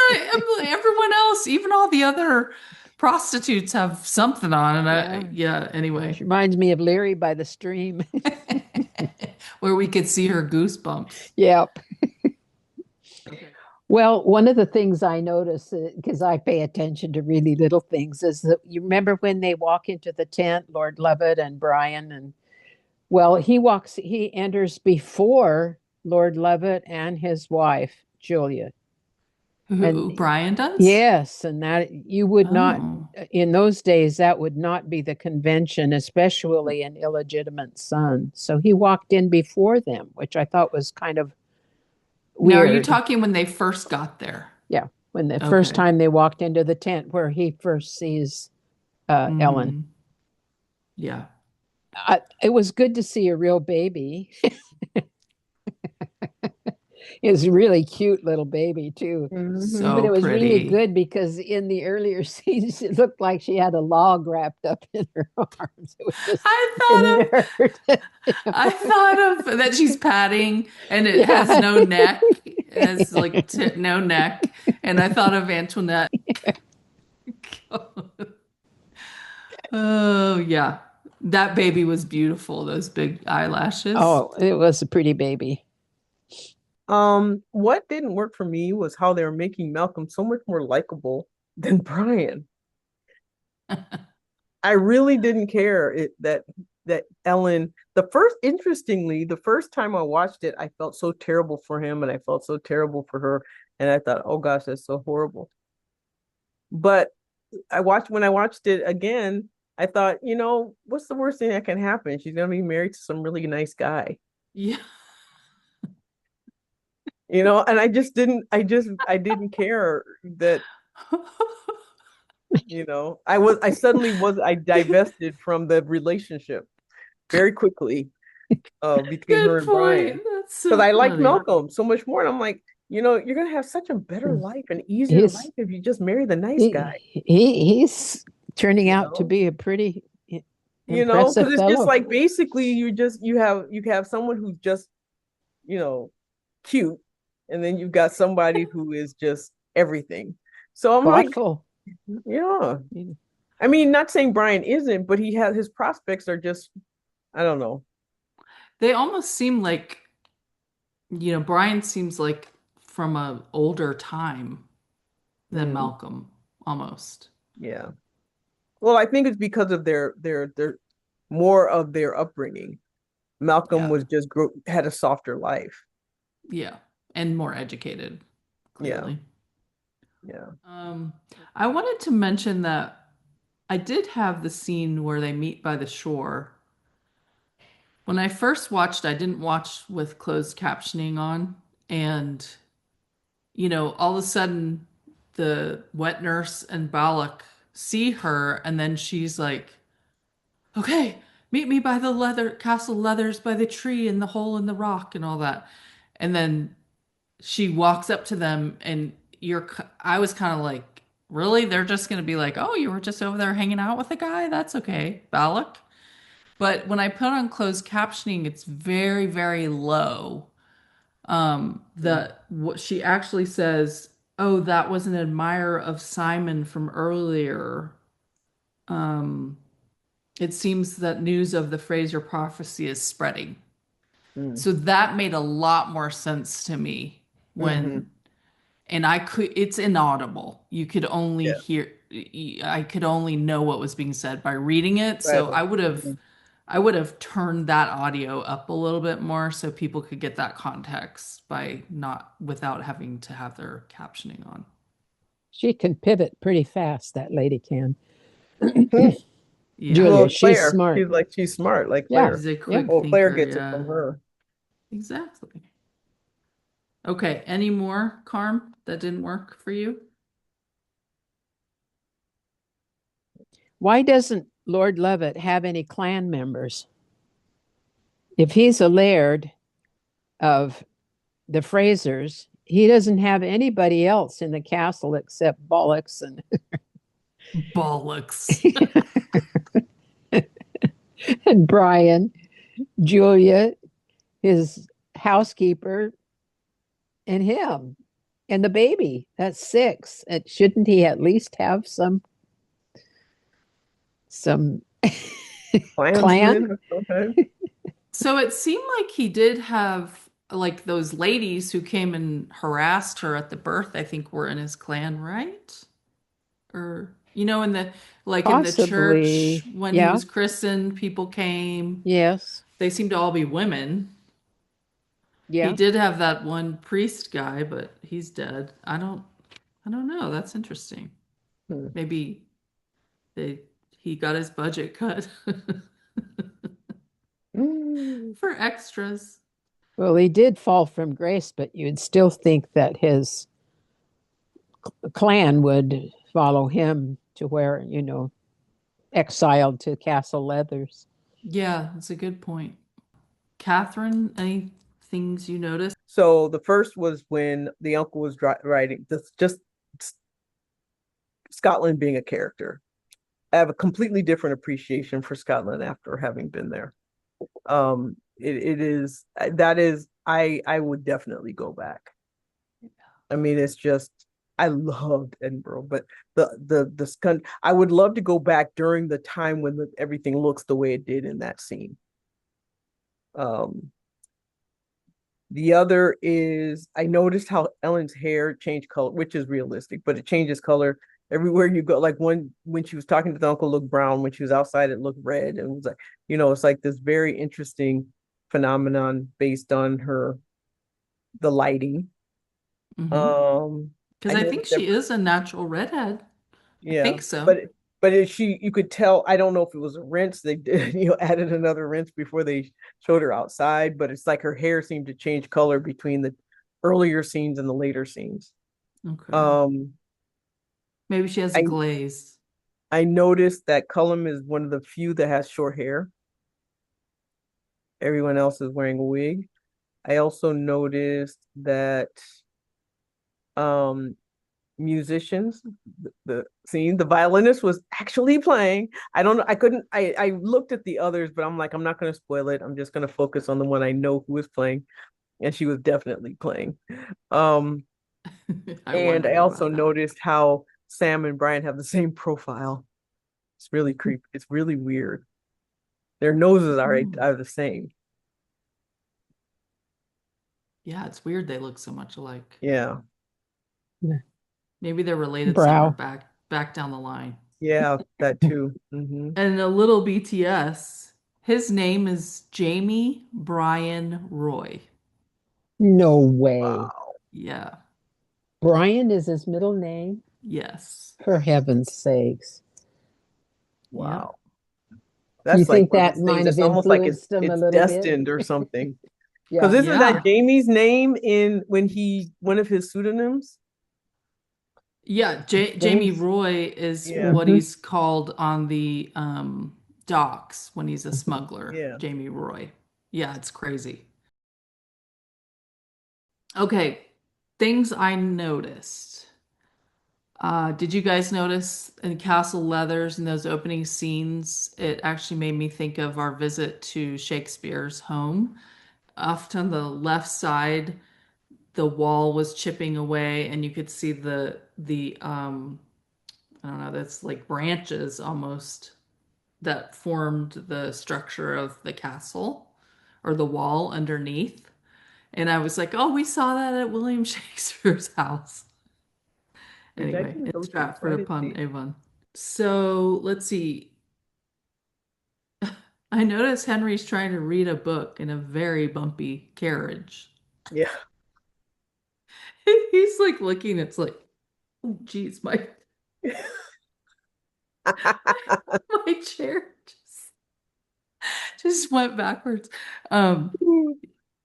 everyone else, even all the other prostitutes have something on, and Yeah. yeah, anyway, She reminds me of Leary by the stream. where we could see her goosebumps. Yep. Okay. Well, one of the things I notice, because I pay attention to really little things, is that you remember when they walk into the tent, Lord Lovett and Brian, and well, he enters before Lord Lovett and his wife, Julia. Who, And Brian does? yes, and that you would not, Oh, in those days, that would not be the convention, especially an illegitimate son. So he walked in before them, which I thought was kind of now are you weird. talking when they first got there? Yeah, when the first Okay. time they walked into the tent where he first sees Ellen. Mm-hmm. Yeah. It was good to see a real baby. It was a really cute little baby too. Hmm. But So it was really pretty. good because in the earlier scenes, it looked like she had a log wrapped up in her arms. It was just I inert. I thought of that she's patting and it has Yeah. no neck. It has like t no neck. And I thought of Antoinette. Oh, yeah. That baby was beautiful, those big eyelashes. Oh, it was a pretty baby. What didn't work for me was how they were making Malcolm so much more likable than Brian. I really didn't care that Ellen, interestingly, the first time I watched it, I felt so terrible for him and I felt so terrible for her. And I thought, oh gosh, that's so horrible. But when I watched it again, I thought, what's the worst thing that can happen? She's gonna be married to some really nice guy, Yeah. and I didn't care that, I divested from the relationship very quickly between her Good and Brian point. That's because so I liked funny. Malcolm so much more. And I'm like, you're gonna have such a better life, an easier He's life if you just marry the nice he, guy, he's turning you out to know? be a pretty impressive Because it's just fellow. like basically you have someone who's just, you know, cute, and then you've got somebody who is just everything. So I'm like, Thoughtful. yeah. I mean, not saying Brian isn't, but his prospects are just, I don't know. They almost seem like, Brian seems like from a older time than Mm, Malcolm, almost. yeah. Well, I think it's because of their more of their upbringing. Malcolm Yeah. had a softer life. Yeah. And more educated, Yeah, clearly. yeah. Um, I wanted to mention that I did have the scene where they meet by the shore. When I first watched, I didn't watch with closed captioning on, and all of a sudden the wet nurse and Balak see her, and then she's like, okay, meet me by the leather castle leathers by the tree and the hole in the rock and all that. And then she walks up to them, and I was kind of like, really? They're just going to be like, oh, you were just over there hanging out with a guy? That's okay, Balak. But when I put on closed captioning, it's very, very low. Mm. The what she actually says, oh, that was an admirer of Simon from earlier. Um, it seems that news of the Fraser prophecy is spreading. Mm. So that made a lot more sense to me Mm-hmm. when, and it's inaudible. You could only Yeah. hear, I could only know what was being said by reading it. Right. So I would have turned that audio up a little bit more so people could get that context by not without having to have their captioning on. She can pivot pretty fast, that lady can. Mhm. Yeah. Julia, Well, she's Claire, smart. she's smart, like Yeah, Claire. She's a yeah. quick Well, Claire thinker. gets it from Yeah. her. Exactly. Okay. Any more, Carm, that didn't work for you? Why doesn't Lord Levitt have any clan members? If he's a laird of the Frasers, he doesn't have anybody else in the castle except Bollocks Bollocks. and Brian, Julia, his housekeeper, and him, and the baby. That's six. And shouldn't he at least have some clan? Klansmen, okay. So it seemed like he did have like those ladies who came and harassed her at the birth, I think were in his clan, right? Or in the like in the church Possibly. when he Yeah. was christened, people came. Yes. They seem to all be women. He Yeah. did have that one priest guy, but he's dead. I don't know. That's interesting. Hmm. Maybe they he got his budget cut Mm. for extras. Well, he did fall from grace, but you'd still think that his clan would follow him to where, exiled to Castle Leathers. Yeah, that's a good point. Catherine, any things you noticed? So the first was when the uncle was writing this, just Scotland being a character. I have a completely different appreciation for Scotland after having been there. It is that is I would definitely go back. I mean, it's just I loved Edinburgh, but I would love to go back during the time when everything looks the way it did in that scene. Um, the other is I noticed how Ellen's hair changed color, which is realistic, but it changes color everywhere you go. Like when she was talking to the uncle, looked brown. When she was outside, it looked red, and it was like it's like this very interesting phenomenon based on the lighting. Mm-hmm. Um, Because I I think noticed that, she is a natural redhead. I yeah, think so. but you could tell. I don't know if it was a rinse. They did, added another rinse before they showed her outside, but it's like her hair seemed to change color between the earlier scenes and the later scenes. Okay. Um, Maybe she has a I glaze. I noticed that Cullum is one of the few that has short hair. Everyone else is wearing a wig. I also noticed that um musicians, the violinist was actually playing. I don't know, I couldn't I looked at the others, but I'm like, I'm not gonna spoil it. I'm just gonna focus on the one I know who was playing, and she was definitely playing. Um, I and wonder I more also about that. noticed how Sam and Brian have the same profile. It's really creepy. It's really weird. Their noses Hmm. are the same. Yeah, it's weird they look so much alike. Yeah. Maybe they're related somewhere Brow. back down the line. Yeah, that too. Hmm. And a little BTS, his name is Jamie Brian Roy. No way. Wow. Yeah. Brian is his middle name? Yes. For heaven's sakes. Yep. Wow. You That's like think one of that those things might have that's almost like influenced him a it's little bit? destined or something. Because Yeah. isn't that Yeah. Jamie's name in when he one of his pseudonyms? Yeah, Jamie James. Roy is Yeah. what Hmm. he's called on the docks when he's a smuggler. Yeah. Jamie Roy. Yeah, it's crazy. Okay, things I noticed. Did you guys notice in Castle Leathers in those opening scenes? It actually made me think of our visit to Shakespeare's home. Off on the left side, the wall was chipping away, and you could see the I don't know, that's like branches almost that formed the structure of the castle or the wall underneath. And I was like, oh, we saw that at William Shakespeare's house. Which I Anyway, didn't in go to. I Stratford didn't upon see. Avon. So let's see. I noticed Henry's trying to read a book in a very bumpy carriage. Yeah. He's like looking, it's like, oh, geez, my my chair just went backwards. Um,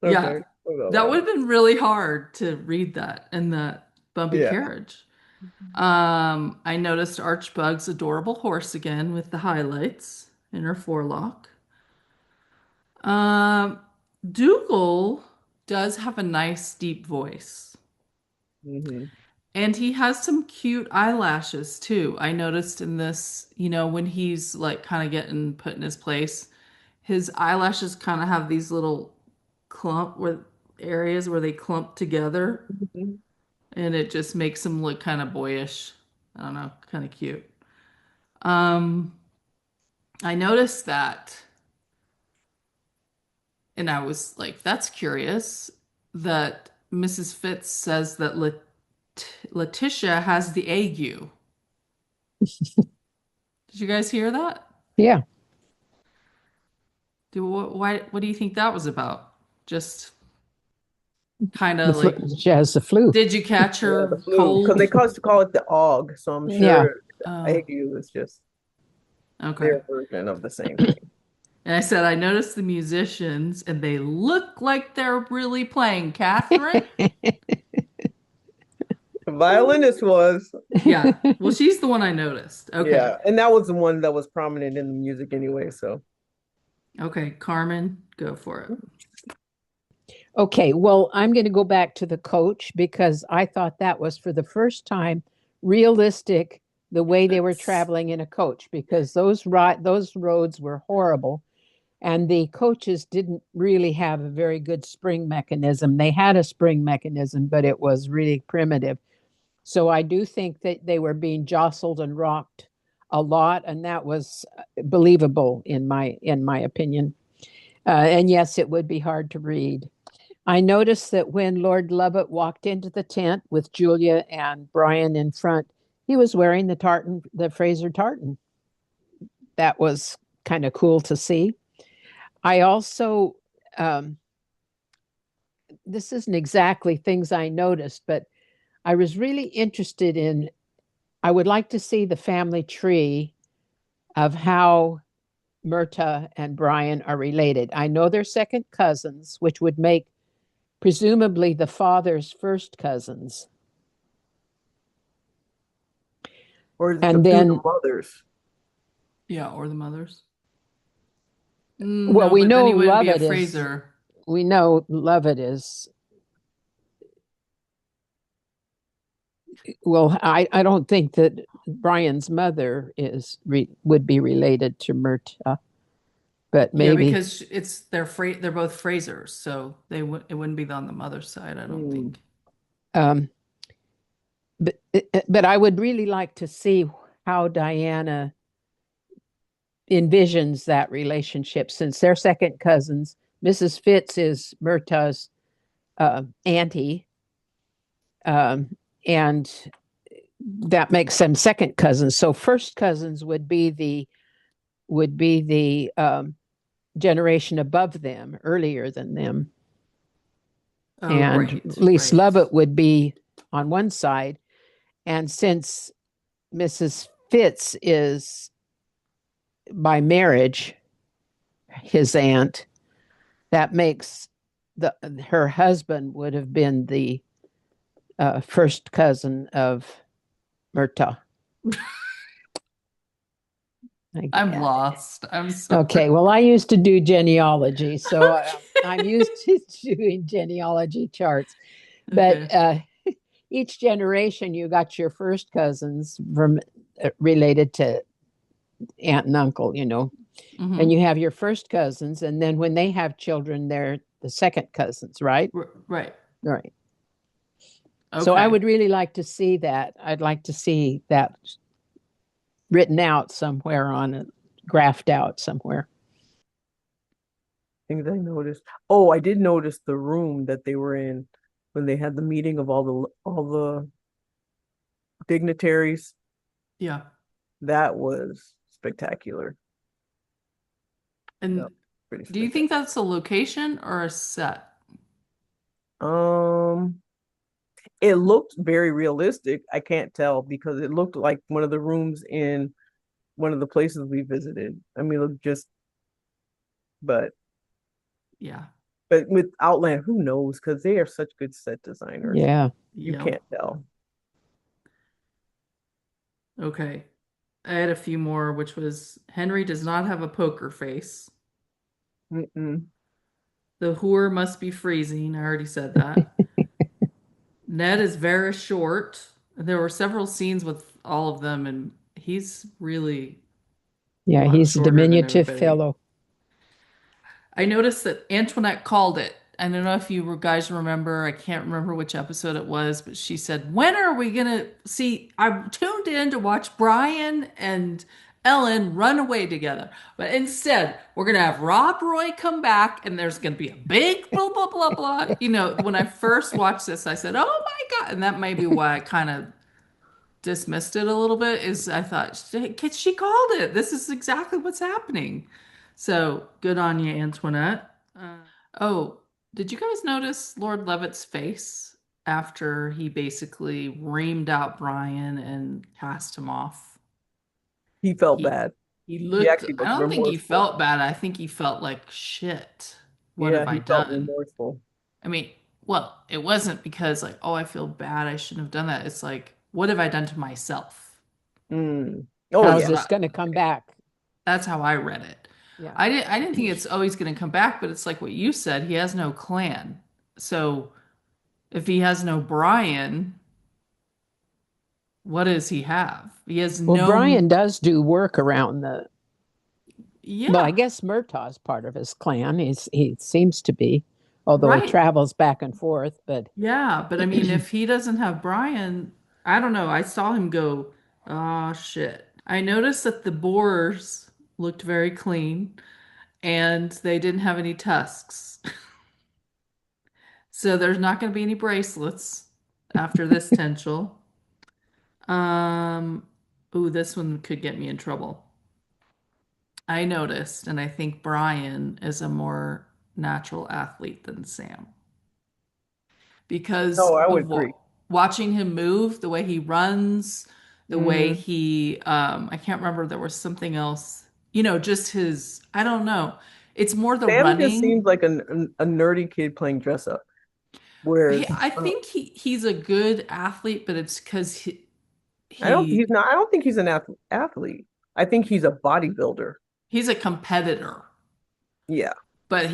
Okay. Yeah, Forgot that about would have it. been really hard to read that in that bumpy Yeah. carriage. I noticed Archbug's adorable horse again with the highlights in her forelock. Um, Dougal does have a nice deep voice. Hmm. And he has some cute eyelashes too. I noticed in this, when he's like kind of getting put in his place, his eyelashes kind of have these little clump where areas where they clump together and it just makes him look kind of boyish. I don't know, kind of cute. Um, I noticed that and I was like, that's curious that Mrs. Fitz says that Letitia has the ague. Did you guys hear that? Yeah. What do you think that was about? Just kind The of flu. like, She has the flu. did you catch Yeah, the her flu. Because they cold? call it the og, so I'm Yeah. sure Oh, ague is just okay. their version of the same thing. And I said, I noticed the musicians and they look like they're really playing. Catherine? The violinist was, Yeah. Well, she's the one I noticed. Okay. yeah, and that was the one that was prominent in the music anyway. So Okay. Carmen, go for it. Okay, well, I'm going to go back to the coach because I thought that was for the first time realistic the way they were Yes. traveling in a coach because those roads were horrible and the coaches didn't really have a very good spring mechanism. They had a spring mechanism, but it was really primitive. So I do think that they were being jostled and rocked a lot, and that was believable in my opinion. And yes, it would be hard to read. I noticed that when Lord Lovett walked into the tent with Julia and Brian in front, he was wearing the Fraser tartan. That was kind of cool to see. I also, um, this isn't exactly things I noticed, but I was really interested in, I would like to see the family tree of how Myrta and Brian are related. I know they're second cousins, which would make presumably the father's first cousins. or is it And through the then, mothers? Yeah, or the mothers. well, No, we but then know he wouldn't be a Lovett is, Fraser. we know Lovett is, well, I don't think that Brian's mother would be related to Myrta, but Yeah, maybe. because they're both Frasers, so it wouldn't be on the mother's side, I don't Hmm. think. Um, but I would really like to see how Diana envisions that relationship since they're second cousins. Mrs. Fitz is Myrta's auntie, and that makes them second cousins. So first cousins would be the generation above them, earlier than them, Oh, and at right, least right. Lovett would be on one side. And since Mrs. Fitz is by marriage his aunt, that makes the her husband would have been the first cousin of Murtaugh. I'm lost. I'm sorry. Okay, well, I used to do genealogy, so I'm used to doing genealogy charts. But Okay. each generation, you got your first cousins from related to aunt and uncle, and Hmm. you have your first cousins, and then when they have children, they're the second cousins, right? Right. Right. So I Okay. would really like to see that. I'd like to see that written out somewhere on it, graphed out somewhere. Things I noticed. Oh, I did notice the room that they were in when they had the meeting of all the dignitaries. Yeah. That was spectacular. That And was pretty do you spectacular. think that's a location or a set? Um, it looked very realistic. I can't tell because it looked like one of the rooms in one of the places we visited. I mean, look just but Yeah. but with Outland, who knows? Because they are such good set designers. Yeah. You Yep. can't tell. Okay. I had a few more, which was Henry does not have a poker face. Mm-mm. The whore must be freezing. I already said that. Ned is very short. There were several scenes with all of them, and he's really a Yeah, lot he's a shorter than diminutive everybody. fellow. I noticed that Antoinette called it. I don't know if you guys remember, I can't remember which episode it was, but she said, when are we gonna see? I tuned in to watch Brian and Ellen run away together. But instead, we're gonna have Rob Roy come back and there's gonna be a big blah blah blah blah. You know, when I first watched this, I said, oh my God. And that may be why I kind of dismissed it a little bit, is I thought, she called it. This is exactly what's happening. So good on you, Antoinette. Oh, did you guys notice Lord Levitt's face after he basically reamed out Brian and cast him off? He felt He bad. he He looked, actually I looked don't think he remorseful. felt bad. I think he felt like shit. What Yeah, have I he felt done? remorseful. I mean, well, it wasn't because like, oh, I feel bad, I shouldn't have done that. It's like, what have I done to myself? Mm. Oh How's That's yeah. what this going to come back? that's how I read it. Yeah. I didn't think it's always going to come back, but it's like what you said, he has no clan. So if he has no Brian, what does he have? He has Well, no, Brian does do work around the. Well, I yeah, guess Murtaugh's part of his clan. He seems to be, although he right. travels back and forth. But Yeah, but I mean, if he doesn't have Brian, I don't know. I saw him go, oh shit. I noticed that the boars looked very clean and they didn't have any tusks. So there's not going to be any bracelets after this Tensional. Um, ooh, this one could get me in trouble. I noticed, and I think Brian is a more natural athlete than Sam because No, I would of agree. watching him move, the way he runs, the way Mm. he, I can't remember, there was something else, just his, I don't know. It's more the Sam just running. seems like a nerdy kid playing dress up. Whereas I think he's a good athlete, but it's because I don't he's he not I don't think he's an athlete. I think he's a bodybuilder. he's a competitor. Yeah. But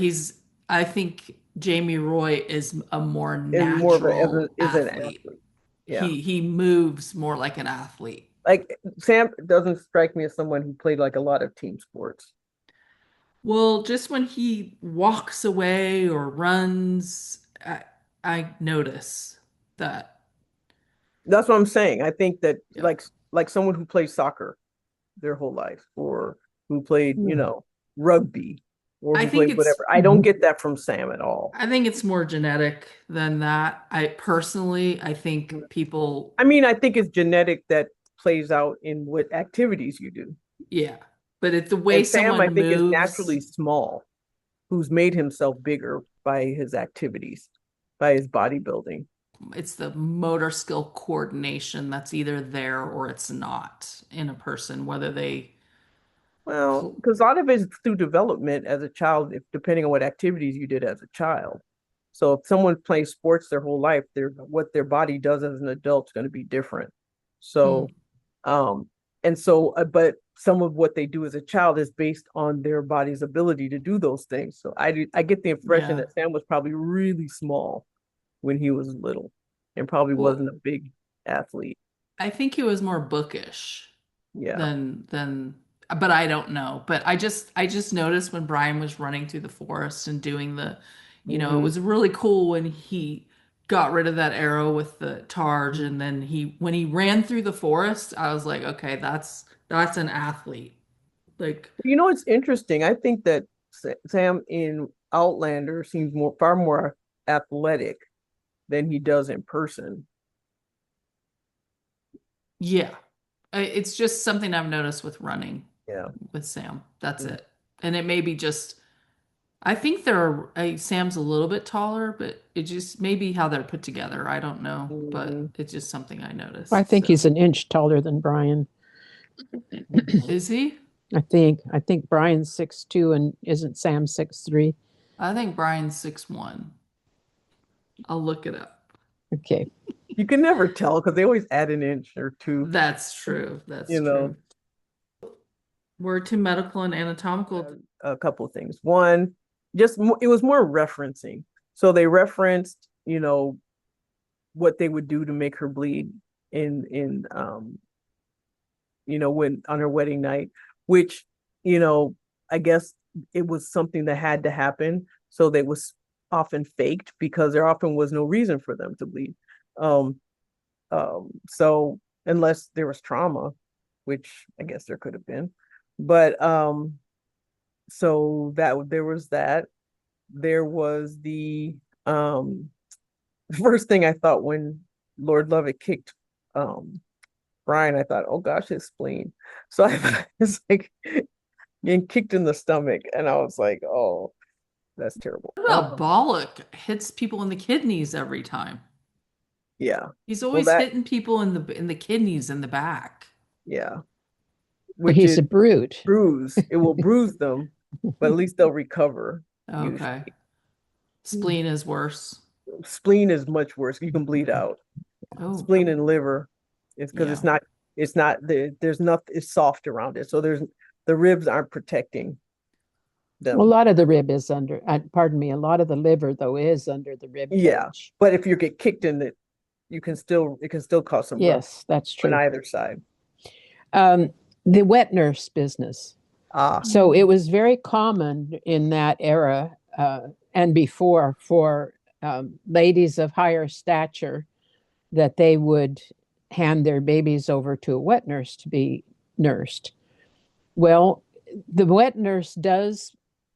I think Jamie Roy is a more And more of a as a natural is an athlete. athlete. Yeah. He moves more like an athlete. Like Sam doesn't strike me as someone who played like a lot of team sports. Well, just when he walks away or runs, I notice that. That's what I'm saying. I think that Yeah. like someone who plays soccer their whole life or who played, mm-hmm. rugby or I who think played it's whatever. I don't get that from Sam at all. I think it's more genetic than that. I think people, I mean, I think it's genetic that plays out in what activities you do. yeah. But it's the way And Sam, I someone think, is moves. naturally small, who's made himself bigger by his activities, by his bodybuilding. It's the motor skill coordination that's either there or it's not in a person, whether they, Well, because a lot of it is through development as a child, if depending on what activities you did as a child. So if someone plays sports their whole life, what their body does as an adult is going to be different. Mm, So, um, but some of what they do as a child is based on their body's ability to do those things. So I get the impression yeah. that Sam was probably really small when he was little and probably Well, wasn't a big athlete. I think he was more bookish Yeah. than but I don't know. But I just noticed when Brian was running through the forest and doing it Hmm. was really cool when he got rid of that arrow with the targe Hmm. and then he when he ran through the forest, I was like, okay, that's an athlete. Like, You know, it's interesting. I think that Sam in Outlander seems far more athletic than he does in person. yeah. It's just something I've noticed with running Yeah. with Sam. That's it. And it may be just I think Sam's a little bit taller, but it just maybe how they're put together. I don't know, but Hmm. it's just something I I noticed. think So, he's an inch taller than Brian. is he? I think Brian's 6'2" and isn't Sam 6'3"? I think Brian's 6'1". I'll look it up. Okay. You can never tell because they always add an inch or two, That's true. That's you know. true. We're to medical and anatomical. A couple of things. One, it was more referencing. So they referenced, what they would do to make her bleed when on her wedding night, which, I guess it was something that had to happen. So they was often faked because there often was no reason for them to bleed. Um, so unless there was trauma, which I guess there could have been. But so that there was that. There was the first thing I thought when Lord Lovett kicked Brian, I thought, oh gosh, his spleen. So I thought it's like getting kicked in the stomach, and I was like, oh, that's terrible. What about Bollock hits people in the kidneys every time? Yeah. He's Well, always that hitting people in the kidneys in the back. yeah, Well, which he's is a brute. bruise. It will bruise them, but at least they'll recover Okay. usually. Spleen is worse. Spleen is much worse. You can bleed out. Oh, Spleen and liver is because yeah. it's not there's nothing it's soft around it. So the ribs aren't protecting A them. lot of the rib is under, pardon me, a lot of the liver, though, is under the rib Yeah. cage. But if you get kicked in it, it can still cause some rupture Yes, that's on true. either side. Um, the wet nurse business. Ah, So it Mm. was very common in that era and before for ladies of higher stature that they would hand their babies over to a wet nurse to be nursed. Well, the wet nurse does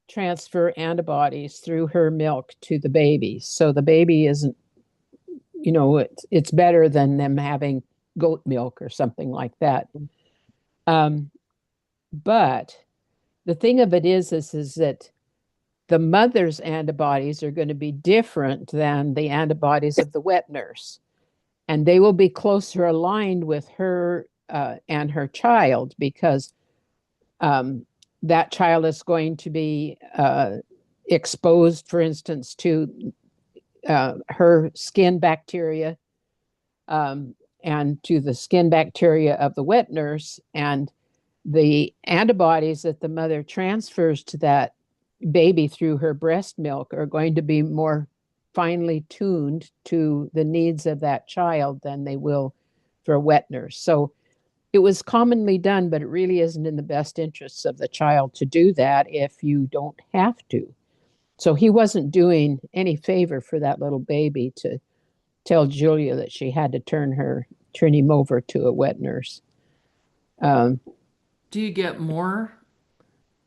transfer antibodies through her milk to the baby. So the baby isn't, it's better than them having goat milk or something like that. Um, but the thing of it is that the mother's antibodies are going to be different than the antibodies of the wet nurse, and they will be closer aligned with her and her child because um, that child is going to be exposed, for instance, to her skin bacteria um, and to the skin bacteria of the wet nurse. And the antibodies that the mother transfers to that baby through her breast milk are going to be more finely tuned to the needs of that child than they will for a wet nurse. So it was commonly done, but it really isn't in the best interests of the child to do that if you don't have to. So he wasn't doing any favor for that little baby to tell Julia that she had to turn him over to a wet nurse. Um, Do you get more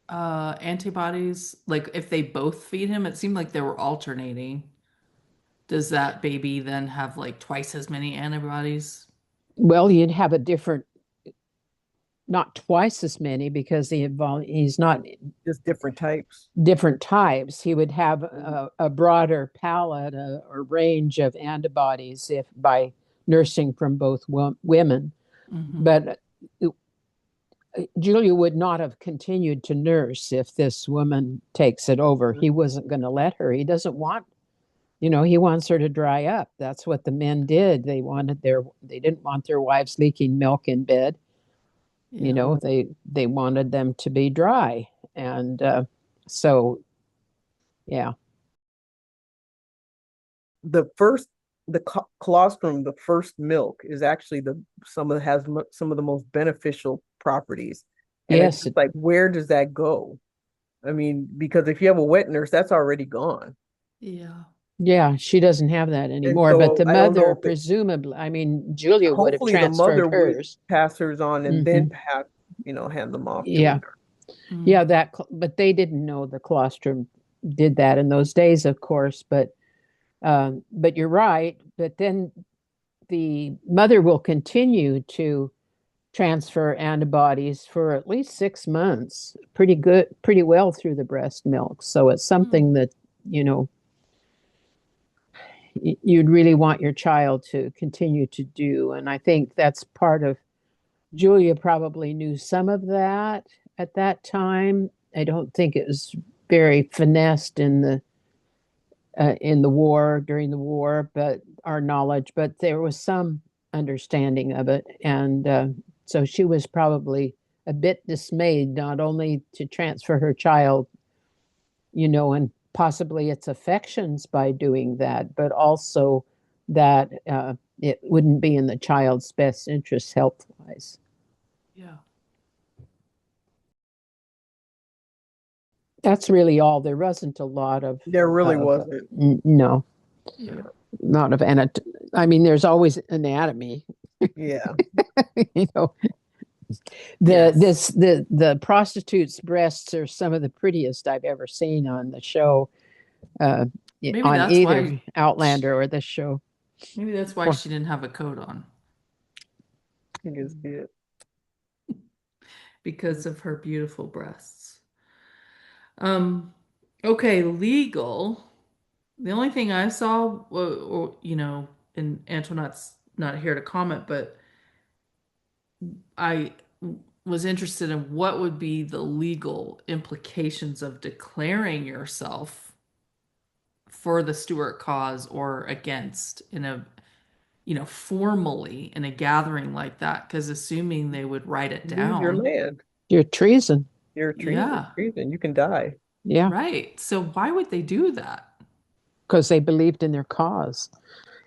antibodies? Like if they both feed him, it seemed like they were alternating. Does that baby then have like twice as many antibodies? well, you'd have a different, not twice as many because he's not just different types. different types. He would have a broader palette, a range of antibodies if by nursing from both women. Hmm. But Julia would not have continued to nurse if this woman takes it over. He wasn't going to let her. He doesn't want he wants her to dry up. That's what the men did. They didn't want their wives leaking milk in bed. Yeah. They wanted them to be dry. And so, yeah. The first, colostrum, the first milk is actually some of the most beneficial properties. And it's Yes, just like, where does that go? I mean, because if you have a wet nurse, that's already gone. Yeah. yeah, she doesn't have that And anymore. But so the I don't know mother, if it, presumably, I mean, Julia would have hopefully the transferred mother would hers. pass hers on and then Hmm. pass, hand them off to a Yeah, nurse. Mm. yeah, but they didn't know the colostrum did that in those days, of course. But you're right. But then the mother will continue to transfer antibodies for at least 6 months, pretty well through the breast milk. So it's Mm. something that, you know, you'd really want your child to continue to do. And I think that's part of Julia probably knew some of that at that time. I don't think it was very finessed in the war during the war, but our knowledge, but there was some understanding of it, and so she was probably a bit dismayed, not only to transfer her child, and possibly its affections by doing that, but also that it wouldn't be in the child's best interest health wise. Yeah. That's really all. There wasn't a lot There really of wasn't. no, Yeah. not of I mean, there's always anatomy, Yeah. you know. Yes. The prostitutes' breasts are some of the prettiest I've ever seen on the show, uh, Maybe on that's why either Outlander or this show. maybe that's why Or she didn't have a coat on I think it's good. because of her beautiful breasts. Um, okay, legal. The only thing I saw, and Antoinette's not here to comment, but I was interested in what would be the legal implications of declaring yourself for the Stuart cause or against in a, formally in a gathering like that, because assuming they would write it Lose your down. land. your treason. You're treason. Yeah, Treason. You can die. Yeah, right. So why would they do that? because they believed in their cause.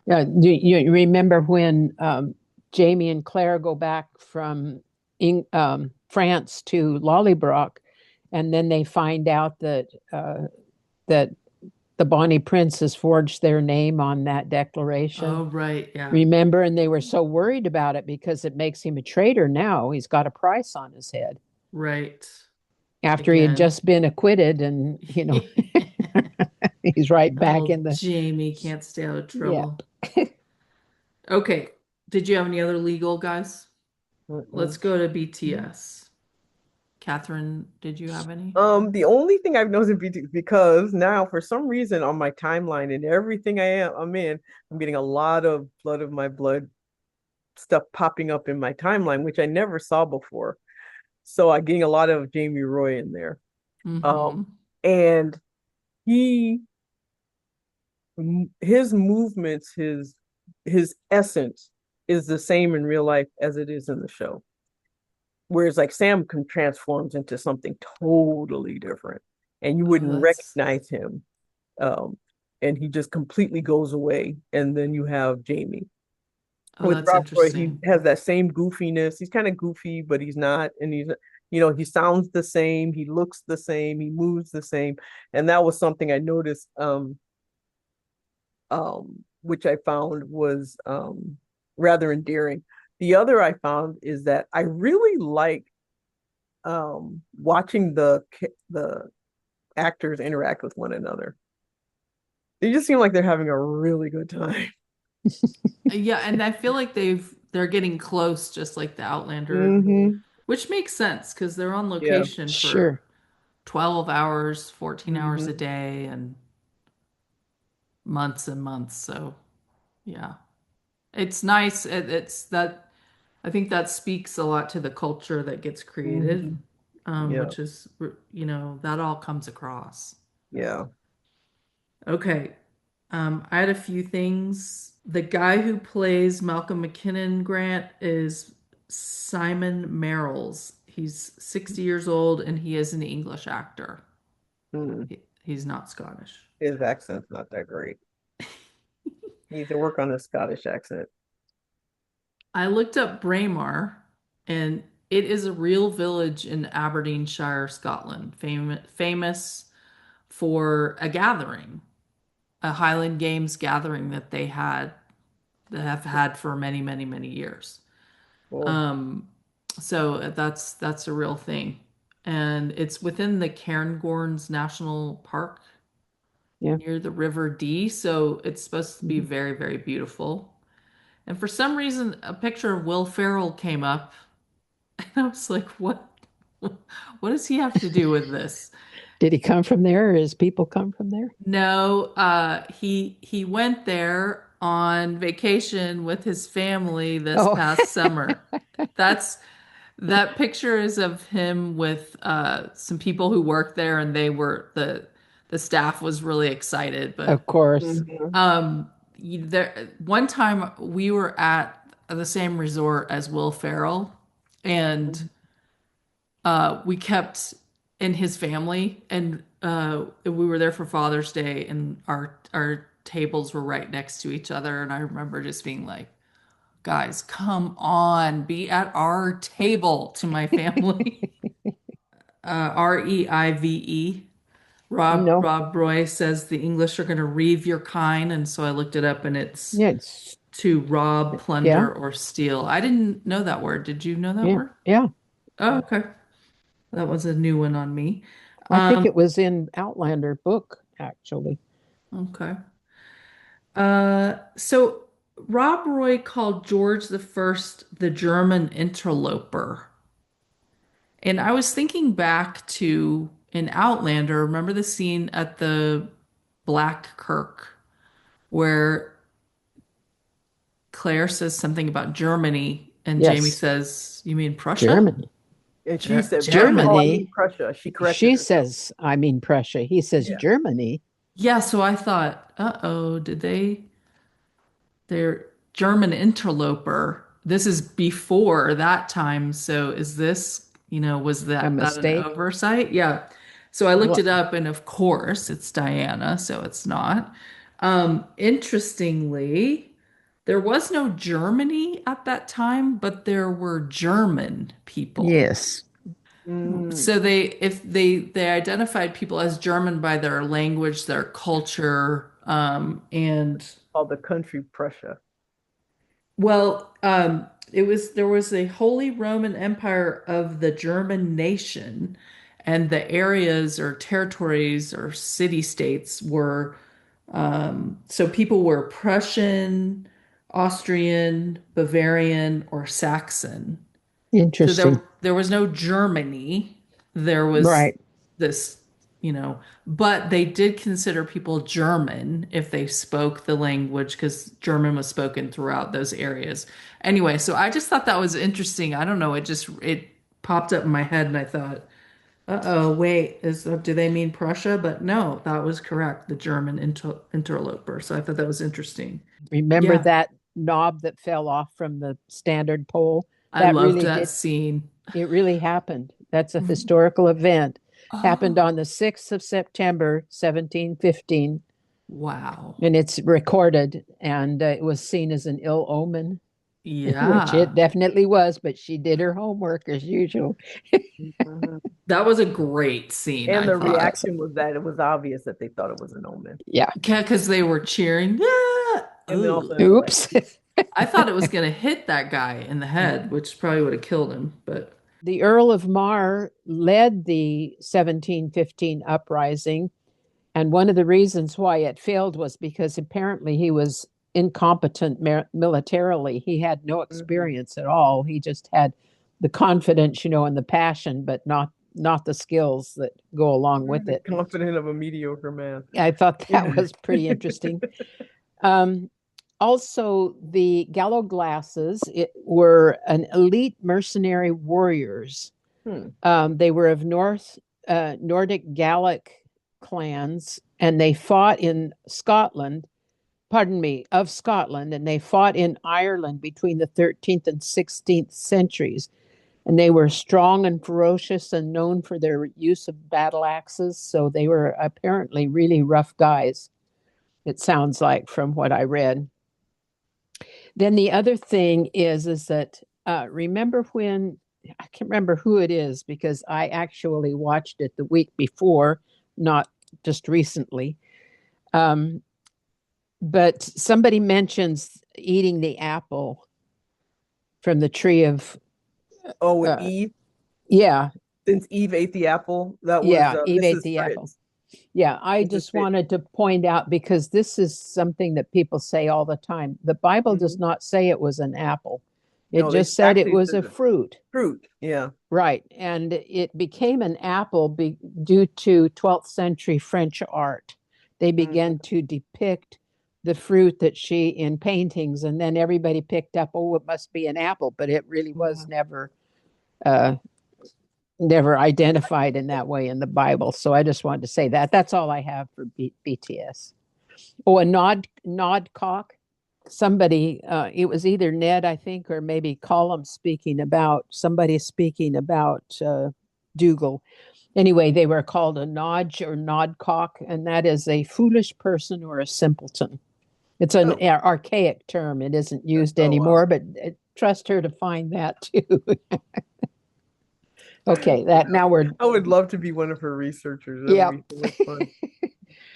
Yeah, you remember when Jamie and Claire go back from France to Lollybrook, and then they find out that the Bonnie Prince has forged their name on that declaration. Oh, right. Yeah. Remember, and they were so worried about it because it makes him a traitor now. He's got a price on his head Right. after he had Again. just been acquitted, and he's right back Oh, in the Jamie can't stay out of yeah. trouble. Okay. Did you have any other legal guys? Let's Mm-mm. go to BTS. Catherine, did you have any? The only thing I've noticed because now for some reason on my timeline and everything I'm in, I'm getting a lot of blood of my blood stuff popping up in my timeline, which I never saw before. So I'm getting a lot of Jamie Roy in there. Mm-hmm. Um, and he his movements, his essence is the same in real life as it is in the show. Whereas like Sam can transforms into something totally different and you Oh, wouldn't that's recognize him. Um, and he just completely goes away. And then you have Jamie. oh, With that's Rob Roy, he interesting. has that same goofiness. He's kind of goofy, but he's not. And he sounds the same. He looks the same. He moves the same. And that was something I noticed, which I found was rather endearing. The other I found is that I really like watching the actors interact with one another. They just seem like they're having a really good time. Yeah, and I feel like they're getting close, just like the Outlander, Hmm. which makes sense because they're on Yeah. location for Sure. 12 hours, 14 hours a Hmm. day, and months and months. So, yeah, it's nice. It's that I think that speaks a lot to the culture that gets created, Hmm. Yeah. which is, that all comes across. Yeah. Okay. I had a few things. The guy who plays Malcolm McKinnon Grant is Simon Merrills. He's 60 years old and he is an English actor. Hmm. He's not Scottish. His accent's not that great. He needs to work on his Scottish accent. I looked up Braemar, and it is a real village in Aberdeenshire, Scotland, famous for a gathering, a Highland Games gathering that have had for many, many, many years. Cool. Um, so that's a real thing, and it's within the Cairngorms National Park Yeah. near the River Dee, so it's supposed to be Mhm. very, very beautiful. And for some reason, a picture of Will Ferrell came up. And I was like, what does he have to do with this? Did he come from there, or his people come from there? No, he went there on vacation with his family this Oh, past summer. That's that picture is of him with some people who work there, and the staff was really excited. But of course. Mhm. um, there one time we were at the same resort as Will Ferrell, and we kept in his family, and we were there for Father's Day, and our tables were right next to each other, and I remember just being like, "Guys, come on, be at our table," to my family. Reive. No. Rob Roy says the English are going to reeve your kind, and so I looked it up, and it's Yeah, it's to rob, yeah, plunder, or steal. I didn't know that word. Did you know that yeah, word? yeah. Oh, okay. That was a new one on me. I think Um, it was in Outlander book, actually. okay. So Rob Roy called George the First the German interloper. And I was thinking back to in Outlander, remember the scene at the Black Kirk where Claire says something about Germany and Jamie Yes, says, "You mean Prussia?" Germany. And she said Prussia. Oh, I Germany. mean Germany. Prussia. She corrected She herself. says, I mean Prussia. He says Yeah. Germany. Yeah, so I thought, uh-oh, they're German interloper. This is before that time. So is this, was A that an mistake. oversight? Yeah. So I looked Well, it up and of course it's Diana, so it's not. Interestingly, there was no Germany at that time, but there were German people. yes. Mm, So they identified people as German by their language, their culture, and called the country Prussia. well, there was a Holy Roman Empire of the German nation, and the areas or territories or city states were so people were Prussian, Austrian, Bavarian, or Saxon. So Interesting. there was no Germany. There was Right. this, but they did consider people German if they spoke the language because German was spoken throughout those areas. Anyway, so I just thought that was interesting. I don't know, it popped up in my head and I thought, uh-oh, wait, do they mean Prussia? But no, that was correct, the German interloper. So I thought that was interesting. Remember Yeah, that knob that fell off from the standard pole? I That loved really that did, scene. it really happened. That's a historical event. Happened on Oh, the 6th of September, 1715, wow. and it's recorded, and it was seen as an ill omen, which it Yeah. definitely was, but she did her homework as usual. Mhm. That was a great scene, And I the It thought. was. reaction was that it was obvious that they thought it was an omen. Yeah. Yeah, because they were cheering. Yeah. And then also Ooh. they're like, Oops. I thought it was gonna hit that guy in the head, which probably would have killed him. But The Earl of Mar led the 1715 uprising, and one of the reasons why it failed was because apparently he was incompetent militarily. He had no mhm. experience at all. He just had the confidence, and the passion, but not the skills that go along with The it. confident of a mediocre man. I thought Yeah. that was pretty interesting. Um, Also, the Gallo Glasses were an elite mercenary warriors. Hmm. They were of Nordic Gallic clans, and they fought in Scotland pardon me, of Scotland, and they fought in Ireland between the 13th and 16th centuries. And they were strong and ferocious and known for their use of battle axes. So they were apparently really rough guys, it sounds like from what I read. Then the other thing is that remember when I can't remember who it is because I actually watched it the week before, not just recently. Um, but somebody mentions eating the apple from the tree of Oh, with uh, Eve, yeah, since Eve ate the apple, that was yeah, Eve ate Mrs. the apple. Fritz. Yeah, I Mrs. just Fitz. wanted to point out because this is something that people say all the time. The Bible does Mhm. not say it was an apple. It No, they just said it actually was says a it. fruit. Fruit. Yeah. Right. And it became an apple due to 12th century French art. They began Hmm. to depict the fruit that she in paintings, and then everybody picked up, oh, it must be an apple, but it really was Hmm. uh, never identified in that way in the Bible. So I just wanted to say that. That's all I have for BTS. Oh, a nod cock. Somebody, it was either Ned, I think, or maybe Column speaking about somebody speaking about Dougal. Anyway, they were called a nodge or nodcock, and that is a foolish person or a simpleton. It's an Oh. archaic term. It isn't used Oh wow. anymore, but trust her to find that too. Okay, that Yeah. now we're I would love to be one of her researchers. That would yep. be so much fun.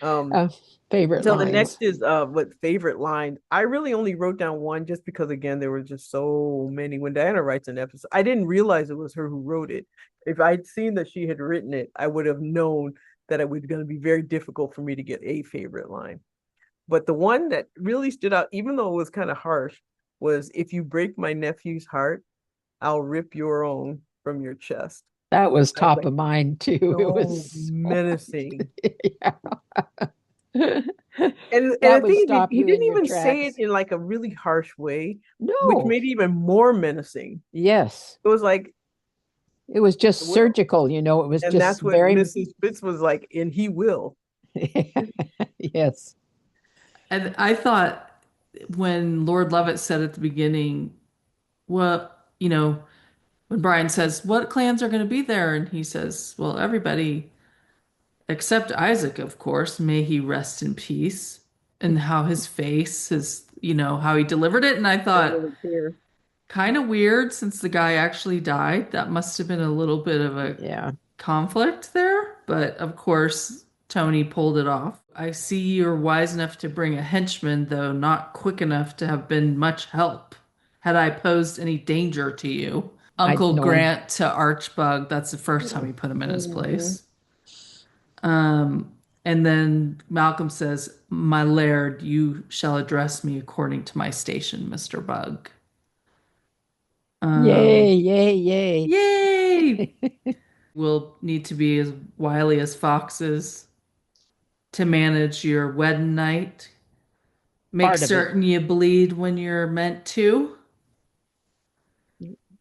Um, uh, favorite so the next lines. is what favorite line. I really only wrote down one just because again there were just so many. When Diana writes an episode, I didn't realize it was her who wrote it. If I'd seen that she had written it, I would have known that it was going to be very difficult for me to get a favorite line. But the one that really stood out, even though it was kind of harsh, was if you break my nephew's heart, I'll rip your own from your chest. That was I was top like, of mind too. It so was so, menacing. yeah. And That the would thing is, stop he you in didn't your even say it tracks. in like a really harsh way, which No. made it even more menacing. Yes. It was like, It was just will. surgical, you know, it was And just that's what very Mrs. Fitz was like, and he will. yes. And I thought when Lord Lovett said at the beginning, well, when Brian says, what clans are going to be there? And he says, well, everybody except Isaac, of course, may he rest in peace. And how his face, how he delivered it. And I Don't thought, really care. kind of weird since the guy actually died. That must have been a little bit of a Yeah. conflict there. But of course, Tony pulled it off. I see you're wise enough to bring a henchman, though not quick enough to have been much help. Had I posed any danger to you? I Uncle know him. Grant to Archbug, that's the first time he put him in his Mhm. place. Um, and then Malcolm says, my laird, you shall address me according to my station, Mr. Bug. Yay, Um, yay, yay. Yay! We'll need to be as wily as foxes to manage your wedding night. Make Part of it. certain you bleed when you're meant to,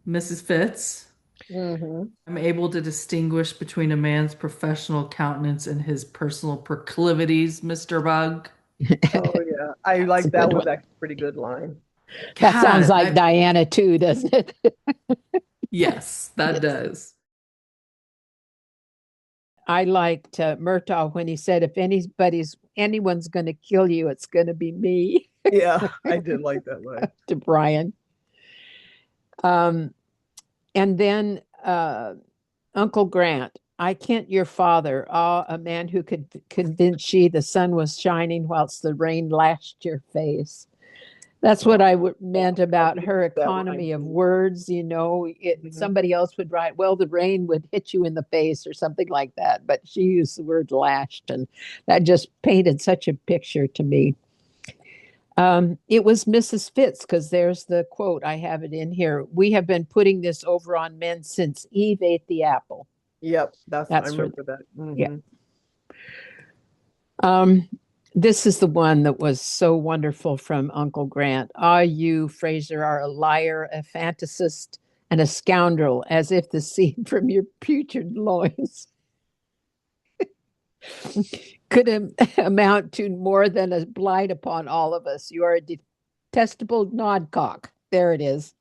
Mrs. Fitz. Mhm. I'm able to distinguish between a man's professional countenance and his personal proclivities, Mr. Bug. Oh yeah, I That's a like that good one. was actually a pretty good line. That sounds God, like Diana too, doesn't it? yes, that Yes. does. I liked Murtaugh when he said, if anyone's going to kill you, it's going to be me Yeah, I did like that line. to Brian. Um, and then Uncle Grant, I Kent your father, a man who could convince ye the sun was shining whilst the rain lashed your face. That's what Oh, I yeah, meant I about really her like that line economy of too. words. Mhm. Somebody else would write, well, the rain would hit you in the face or something like that. But she used the word lashed, and that just painted such a picture to me. It was Mrs. Fitz, because there's the quote. I have it in here. We have been putting this over on men since Eve ate the apple. Yep, I That's for, remember that. yeah. Hmm. Um, this is the one that was so wonderful from Uncle Grant. Ah, you, Fraser, are a liar, a fantasist, and a scoundrel, as if the seed from your putrid loins. could amount to more than a blight upon all of us. You are a detestable nodcock. There it is.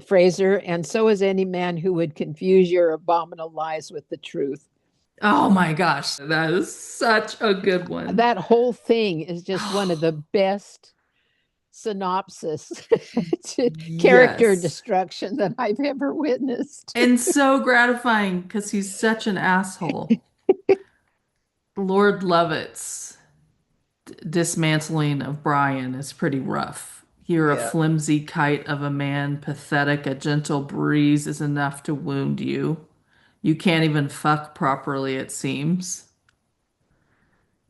Fraser, and so is any man who would confuse your abominable lies with the truth. Oh my gosh, that is such a good one. That whole thing is just one of the best synopsis to character Yes. destruction that I've ever witnessed. And so gratifying because he's such an asshole. Lord Lovett's dismantling of Brian is pretty rough. You're a Yeah. flimsy kite of a man, pathetic, a gentle breeze is enough to wound you. You can't even fuck properly, it seems.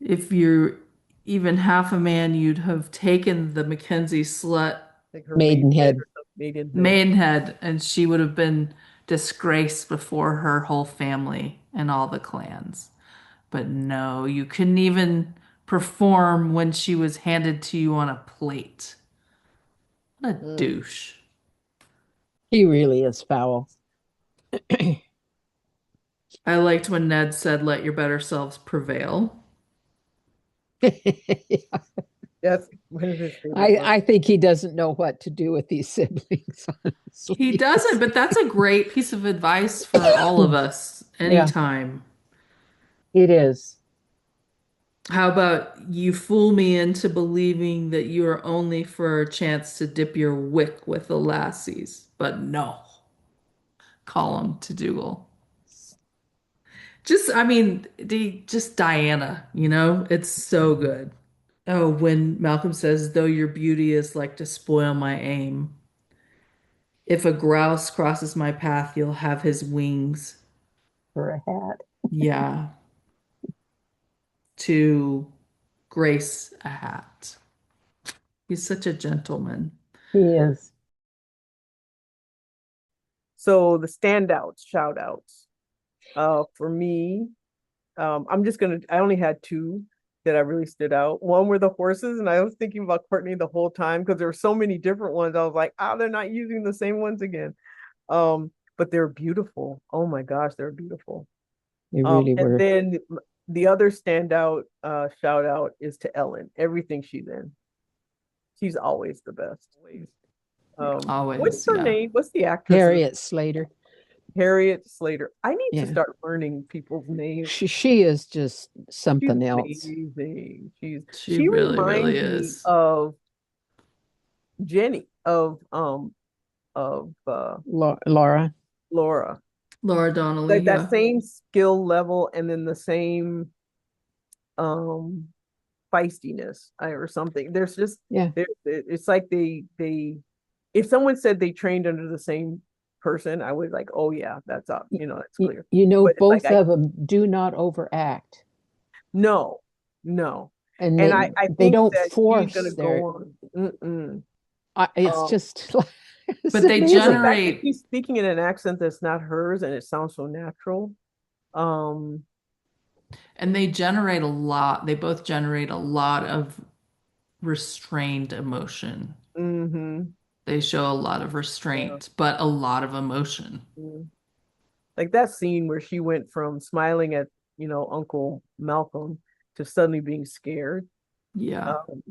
If you're even half a man, you'd have taken the Mackenzie slut Like her maidenhead Maidenhead. or something. Maidenhead. Maidenhead, and she would have been disgraced before her whole family and all the clans. But no, you couldn't even perform when she was handed to you on a plate. What a Mm. douche. He really is foul. I liked when Ned said, "Let your better selves prevail." That's one of his favorite I, lines. I think he doesn't know what to do with these siblings, He honestly. doesn't, but that's a great piece of advice for all of us Yeah, anytime. it is. How about you fool me into believing that you are only for a chance to dip your wick with the lassies? But no, call him to Dougal. Just, I mean, just Diana, it's so good. Oh, when Malcolm says, though your beauty is like to spoil my aim. If a grouse crosses my path, you'll have his wings. For a hat. Yeah, to grace a hat. He's such a gentleman. He is. So the standouts, shout outs. For me, I only had two that I really stood out. One were the horses, and I was thinking about Courtney the whole time because there were so many different ones. I was like, they're not using the same ones again. But they're beautiful. Oh my gosh, they're beautiful. They really And were. then the other standout shout out is to Ellen. Everything she's in. She's always the best. Always. What's Always, her yeah. name? What's the actress's Harriet Slater. Harriet Slater. I need to Yeah. start learning people's names. She is just She's something else. amazing. She She really, really reminds me is. of Jenny of Laura. Laura. Laura Donnelly, Like that yeah. same skill level and then the same um feistiness or something. There's just Yeah. it's like they if someone said they trained under the same person, I would like, oh yeah, that's up, that's clear. But it's like Both I of them do not overact. no, no. And And I they think don't that she's gonna force go their on. Mm-mm. it's Um, just like it's But they and the amazing. fact that generate she's speaking in an accent that's not hers and it sounds so natural. Um, and they generate a lot. They both generate a lot of restrained emotion. mhm, They show a lot of yeah. restraint, but a lot of emotion. Mm. Like that scene where she went from smiling at, Uncle Malcolm to suddenly being scared. Yeah. Um,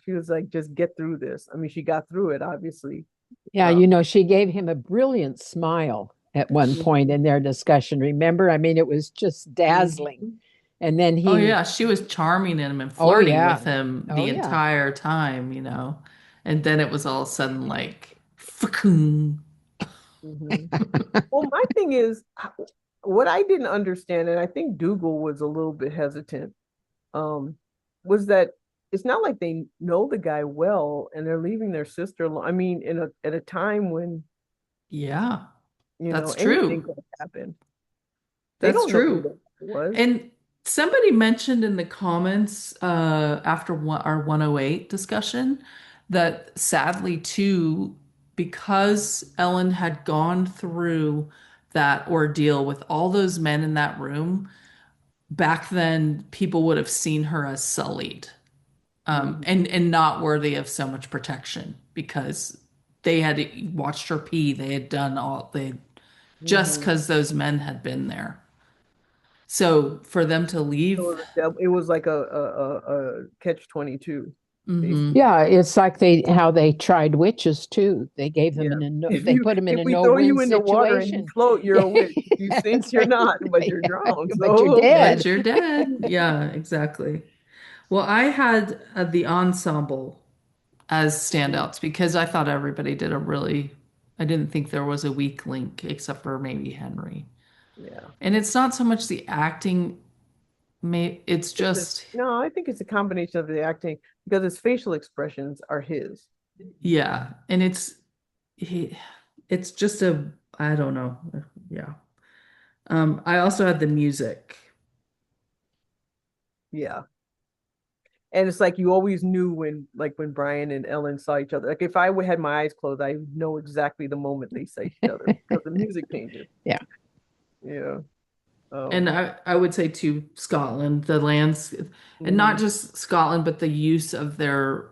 she was like, just get through this. I mean, she got through it, obviously. Yeah, Um, she gave him a brilliant smile at one point mhm, in their discussion. Remember? I mean, it was just dazzling. mhm, And then Oh he, yeah, she was charming him and oh flirty yeah, with him oh the yeah. entire time. And then it was all of a sudden like, "Fucking." mhm. Well, my thing is, what I didn't understand, and I think Dougal was a little bit hesitant, um, was that it's not like they know the guy well and they're leaving their sister alone. I mean, at a time when, Yeah, that's anything true. could happen. They That's don't know who true. that guy was. And somebody mentioned in the comments after our 108 discussion that sadly too, because Ellen had gone through that ordeal with all those men in that room, back then people would have seen her as sullied, Mhm, and not worthy of so much protection because they had watched her pee. They had done all they just mhm, because those men had been there. So for them to leave, So it was like a catch 22, hmm basically. Yeah, it's like how they tried witches too. They gave them Yeah. they put them in If a we throw you no-win in the water and you situation. float, you're a witch. If you sink, That's you're right. not, but you're Yeah, drowned. but you're So but dead. you're dead. Yeah, exactly. Well, I had the ensemble as Mhm. standouts because I thought everybody did a really, I didn't think there was a weak link except for maybe Henry. Yeah. And it's not so much the acting, it's It's just, no, I think it's a combination of the acting because his facial expressions are his. yeah. And he, it's just a, I don't know. Yeah. I also had the music. Yeah. And it's like you always knew when, like when Brian and Ellen saw each other. Like if I had my eyes closed, I know exactly the moment they saw each other because the music changes. Yeah. Yeah. And Um, I would say too, Scotland, the lands, and not mhm. just Scotland, but the use of their,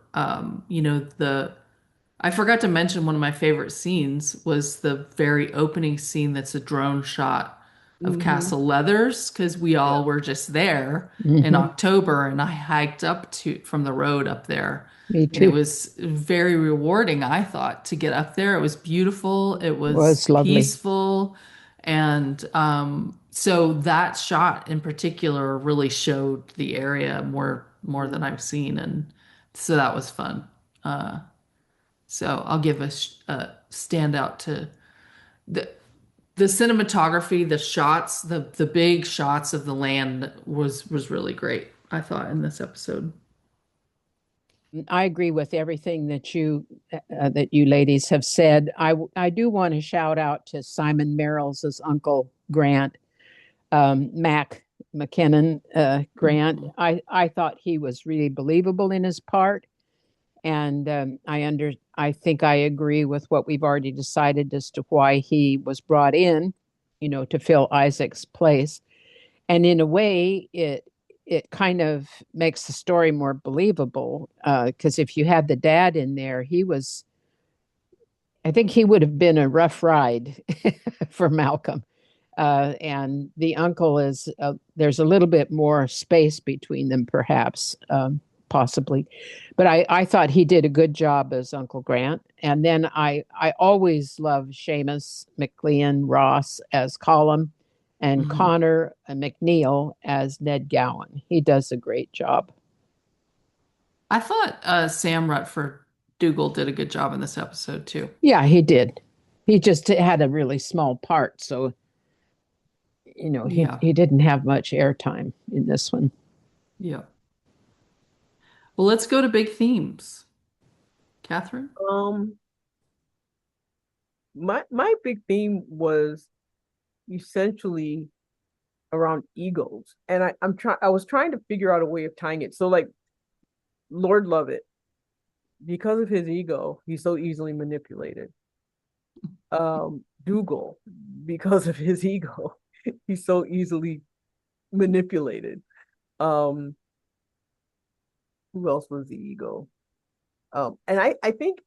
I forgot to mention one of my favorite scenes was the very opening scene that's a drone shot of Mhm. Castle Leathers because we Yeah. all were just there in Hmm. October and I hiked up to from the road up there. Me And it too. was very rewarding, I thought, to get up there. It was beautiful, it was Was lovely. peaceful. And so that shot in particular really showed the area more than Mhm. I've seen. And so that was fun. Uh, so I'll give a standout to the the cinematography, the shots, the big shots of the land was really great, I thought, in this episode. I agree with everything that you ladies have said. I do want to shout out to Simon Merrill's as Uncle Grant, Mac McKinnon Grant. Mhm. I thought he was really believable in his part, and I think I agree with what we've already decided as to why he was brought in, to fill Isaac's place. And in a way, it kind of makes the story more believable because if you had the dad in there, I think he would have been a rough ride for Malcolm. And the uncle there's a little bit more space between them, perhaps, possibly. But I thought he did a good job as Uncle Grant. And then I always loved Seamus McLean Ross as Colum and Mhm. Connor McNeil as Ned Gowan. He does a great job. I thought Sam Rutford Dougal did a good job in this episode too. Yeah, he did. He just had a really small part, so Yeah, he didn't have much airtime in this one. yeah. Well, let's go to big themes. Catherine? Um, my big theme was essentially around egos, and I was trying to figure out a way of tying it. So like Lord Lovett, because of his ego, he's so easily manipulated. Dougal, because of his ego, he's so easily manipulated. Um, who else was the ego? And I think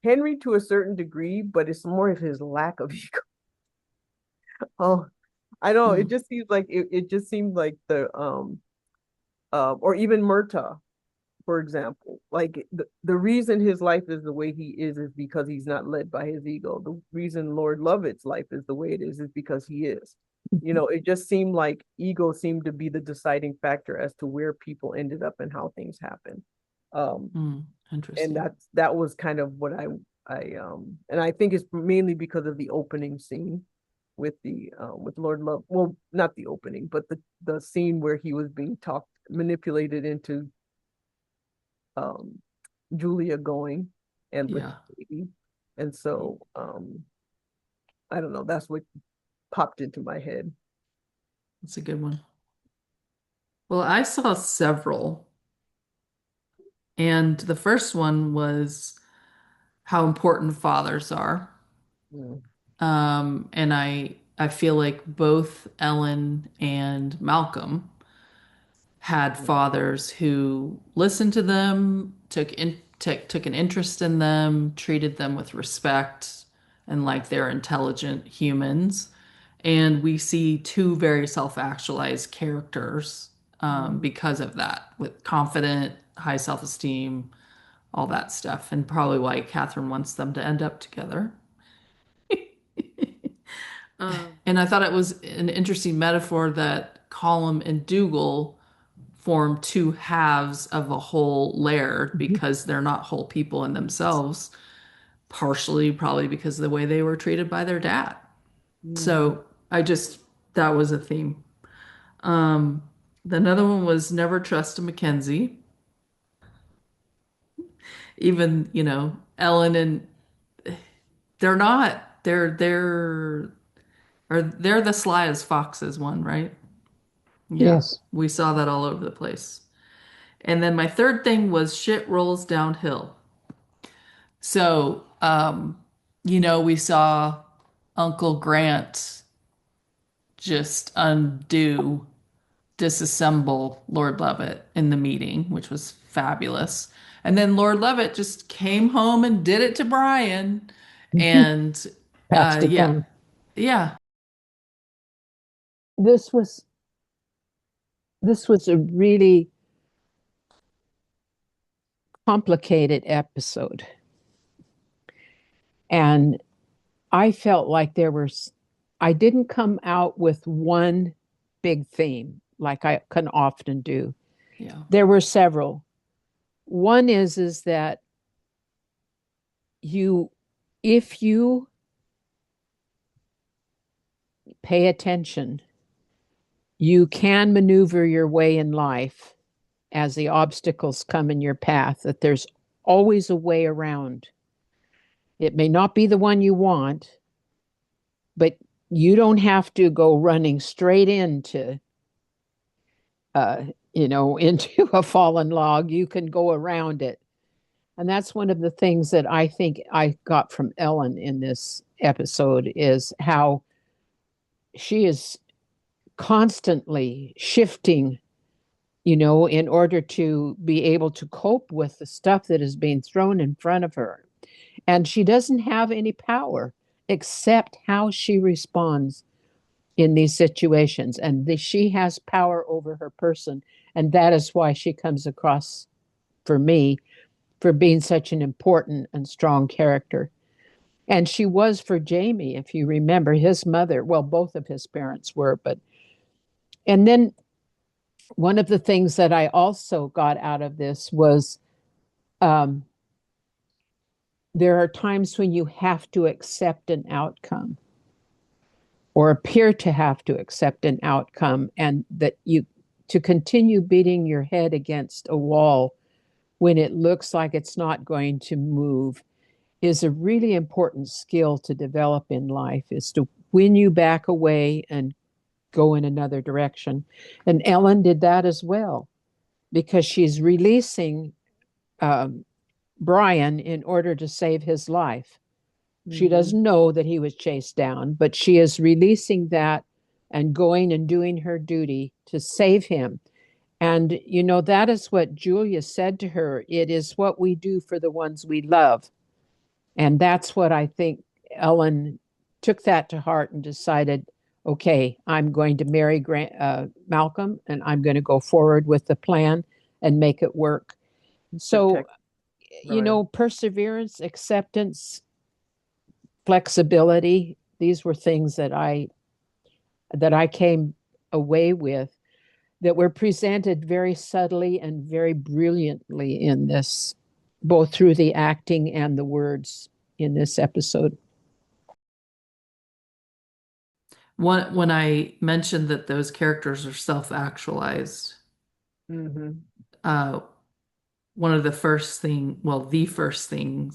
Henry to a certain degree, but it's more of his lack of ego. Oh, I know. It Mm, just seems like it just seems like or even Murtaugh, for example. Like the reason his life is the way he is because he's not led by his ego. The reason Lord Lovett's life is the way it is because he is. You know, it just seemed like ego seemed to be the deciding factor as to where people ended up and how things happen. Um, mm, and interesting. that was kind of what and I think it's mainly because of the opening scene with Lord Love. Well, not the opening, but the scene where he was being talked manipulated into um Julia going and with Yeah, the baby. And so I don't know, that's what popped into my head. that's a good one. Well, I saw several, and the first one was how important fathers are. Mm, And I feel like both Ellen and Malcolm had mm, fathers who listened to them, took an interest in them, treated them with respect and like they're intelligent humans. And we see two very self-actualized characters Mhm. because of that, with confident, high self-esteem, all that stuff, and probably why Catherine wants them to end up together. And I thought it was an interesting metaphor that Colum and Dougal form two halves of a whole laird Mhm. because they're not whole people in themselves, partially probably because of the way they were treated by their dad. Mhm. So I just, that was a theme. Um, Another one was never trust a Mackenzie. Even, Ellen and they're not, they're the sly as foxes one, right? Yeah, Yes. we saw that all over the place. And then my third thing was shit rolls downhill. So, we saw Uncle Grant just disassemble Lord Lovett in the meeting, which was fabulous. And then Lord Lovett just came home and did it to Brian. And Passed it yeah, on. yeah. This was this was a really complicated episode. And I felt like I didn't come out with one big theme like I can often do. Yeah. There were several. One is that you, if you pay attention, you can maneuver your way in life as the obstacles come in your path, that there's always a way around. It may not be the one you want, but you don't have to go running straight into uh, into a fallen log. You can go around it. And that's one of the things that I think I got from Ellen in this episode is how she is constantly shifting, in order to be able to cope with the stuff that is being thrown in front of her. And she doesn't have any power except how she responds in these situations. And she has power over her person. And that is why she comes across, for me, for being such an important and strong character. And she was for Jamie, if you remember, his mother. Well, both of his parents were, but. And then one of the things that I also got out of this was um, there are times when you have to accept an outcome or appear to have to accept an outcome, and that you to continue beating your head against a wall when it looks like it's not going to move is a really important skill to develop in life, is to when you back away and go in another direction. And Ellen did that as well because she's releasing um, Brian in order to save his life. She Mhm. doesn't know that he was chased down, but she is releasing that and going and doing her duty to save him. And, that is what Julia said to her. It is what we do for the ones we love. And that's what I think Ellen took that to heart and decided, okay, I'm going to marry Malcolm and I'm going to go forward with the plan and make it work. So, Protect Brian. perseverance, acceptance, flexibility, these were things that I came away with that were presented very subtly and very brilliantly in this, both through the acting and the words in this episode. When I mentioned that those characters are self-actualized, Mhm. uh, one of the first thing, well, the first thing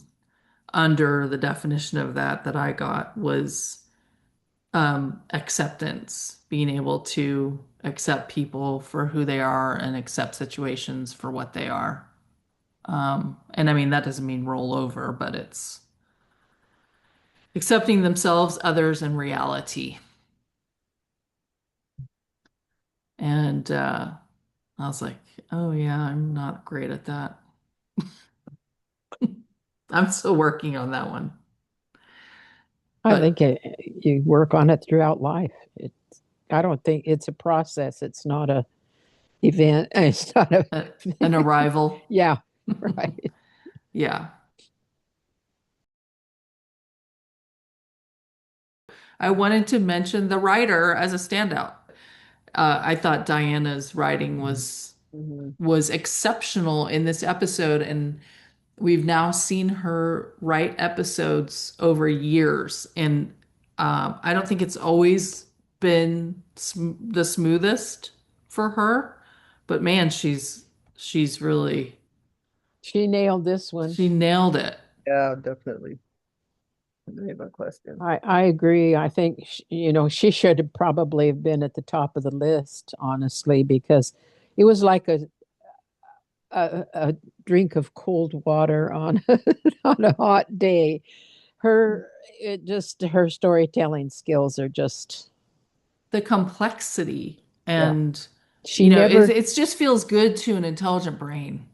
under the definition of that I got was acceptance, being able to accept people for who they are and accept situations for what they are. And I mean, that doesn't mean roll over, but it's accepting themselves, others, and reality. And I was like, oh, yeah, I'm not great at that. I'm still working on that one. I But think you work on it throughout life. I don't think it's a process. It's not a event. It's not a, an arrival. yeah, right. Yeah. I wanted to mention the writer as a standout. I thought Diana's writing Mhm. was exceptional in this episode, and we've now seen her write episodes over years, and I don't think it's always been the smoothest for her, but man, she's really She nailed this one. she nailed it. Yeah, definitely. No question. I agree. I think she should have probably have been at the top of the list, honestly, because it was like a drink of cold water on on a hot day. Her storytelling skills are just, The complexity yeah. and She never, it just feels good to an intelligent brain.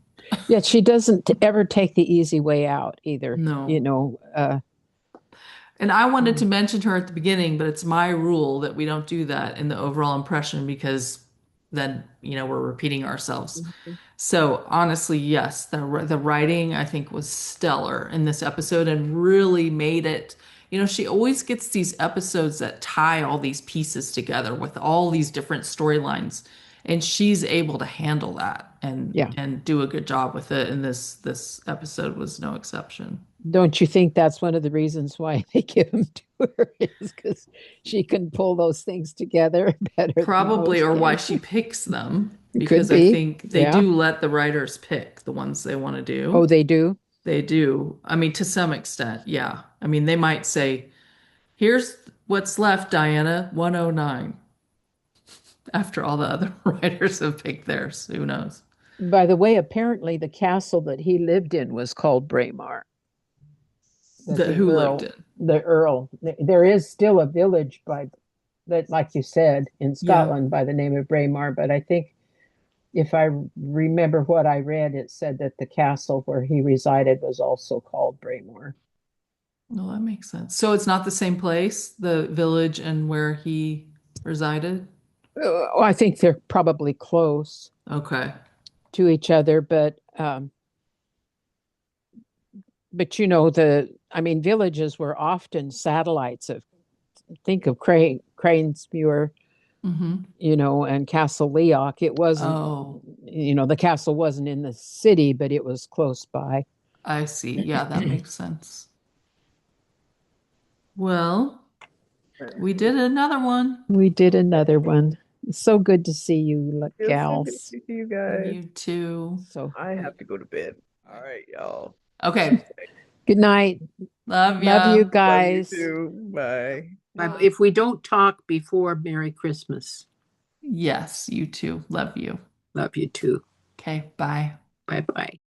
yeah, she doesn't ever take the easy way out either. No. And I wanted to mention her at the beginning, but it's my rule that we don't do that in the overall impression because then, we're repeating ourselves. Mhm. So honestly, yes, the writing I think was stellar in this episode and really made it. She always gets these episodes that tie all these pieces together with all these different storylines, and she's able to handle that Yeah. and do a good job with it. And this episode was no exception. Don't you think that's one of the reasons why they give them to her is because she can pull those things together better than Probably, most or why can? she picks them, It could because I be. think they Yeah. do let the writers pick the ones they want to Oh, do. they do? They do. I mean, to some extent, yeah. I mean, they might say, here's what's left, Diana, 109, after all the other writers have picked theirs. Who knows? By the way, apparently the castle that he lived in was called Braemar. That The who lived in. the Earl, there is still a village by that, like you said, in Yeah. Scotland by the name of Braemar. But I think if I remember what I read, it said that the castle where he resided was also called Braemar. Well, that makes sense. So it's not the same place, the village and where he resided? I think they're probably close Okay. to each other, but I mean, villages were often satellites of, think of Cranesmuir, Mm-hmm. and Castle Leoch. It wasn't, Oh, the castle wasn't in the city, but it was close by. I see. Yeah, that makes sense. Well, we did another one. We did another one. So good to see you, It's so good to gals. see you guys. You too. So I have to go to bed. All right, y'all. Okay. good night. Love Love you ya. Love you guys. too. Bye. If we don't talk before Merry Christmas, Yes, you too. Love you. love you too. Okay, bye. Bye bye.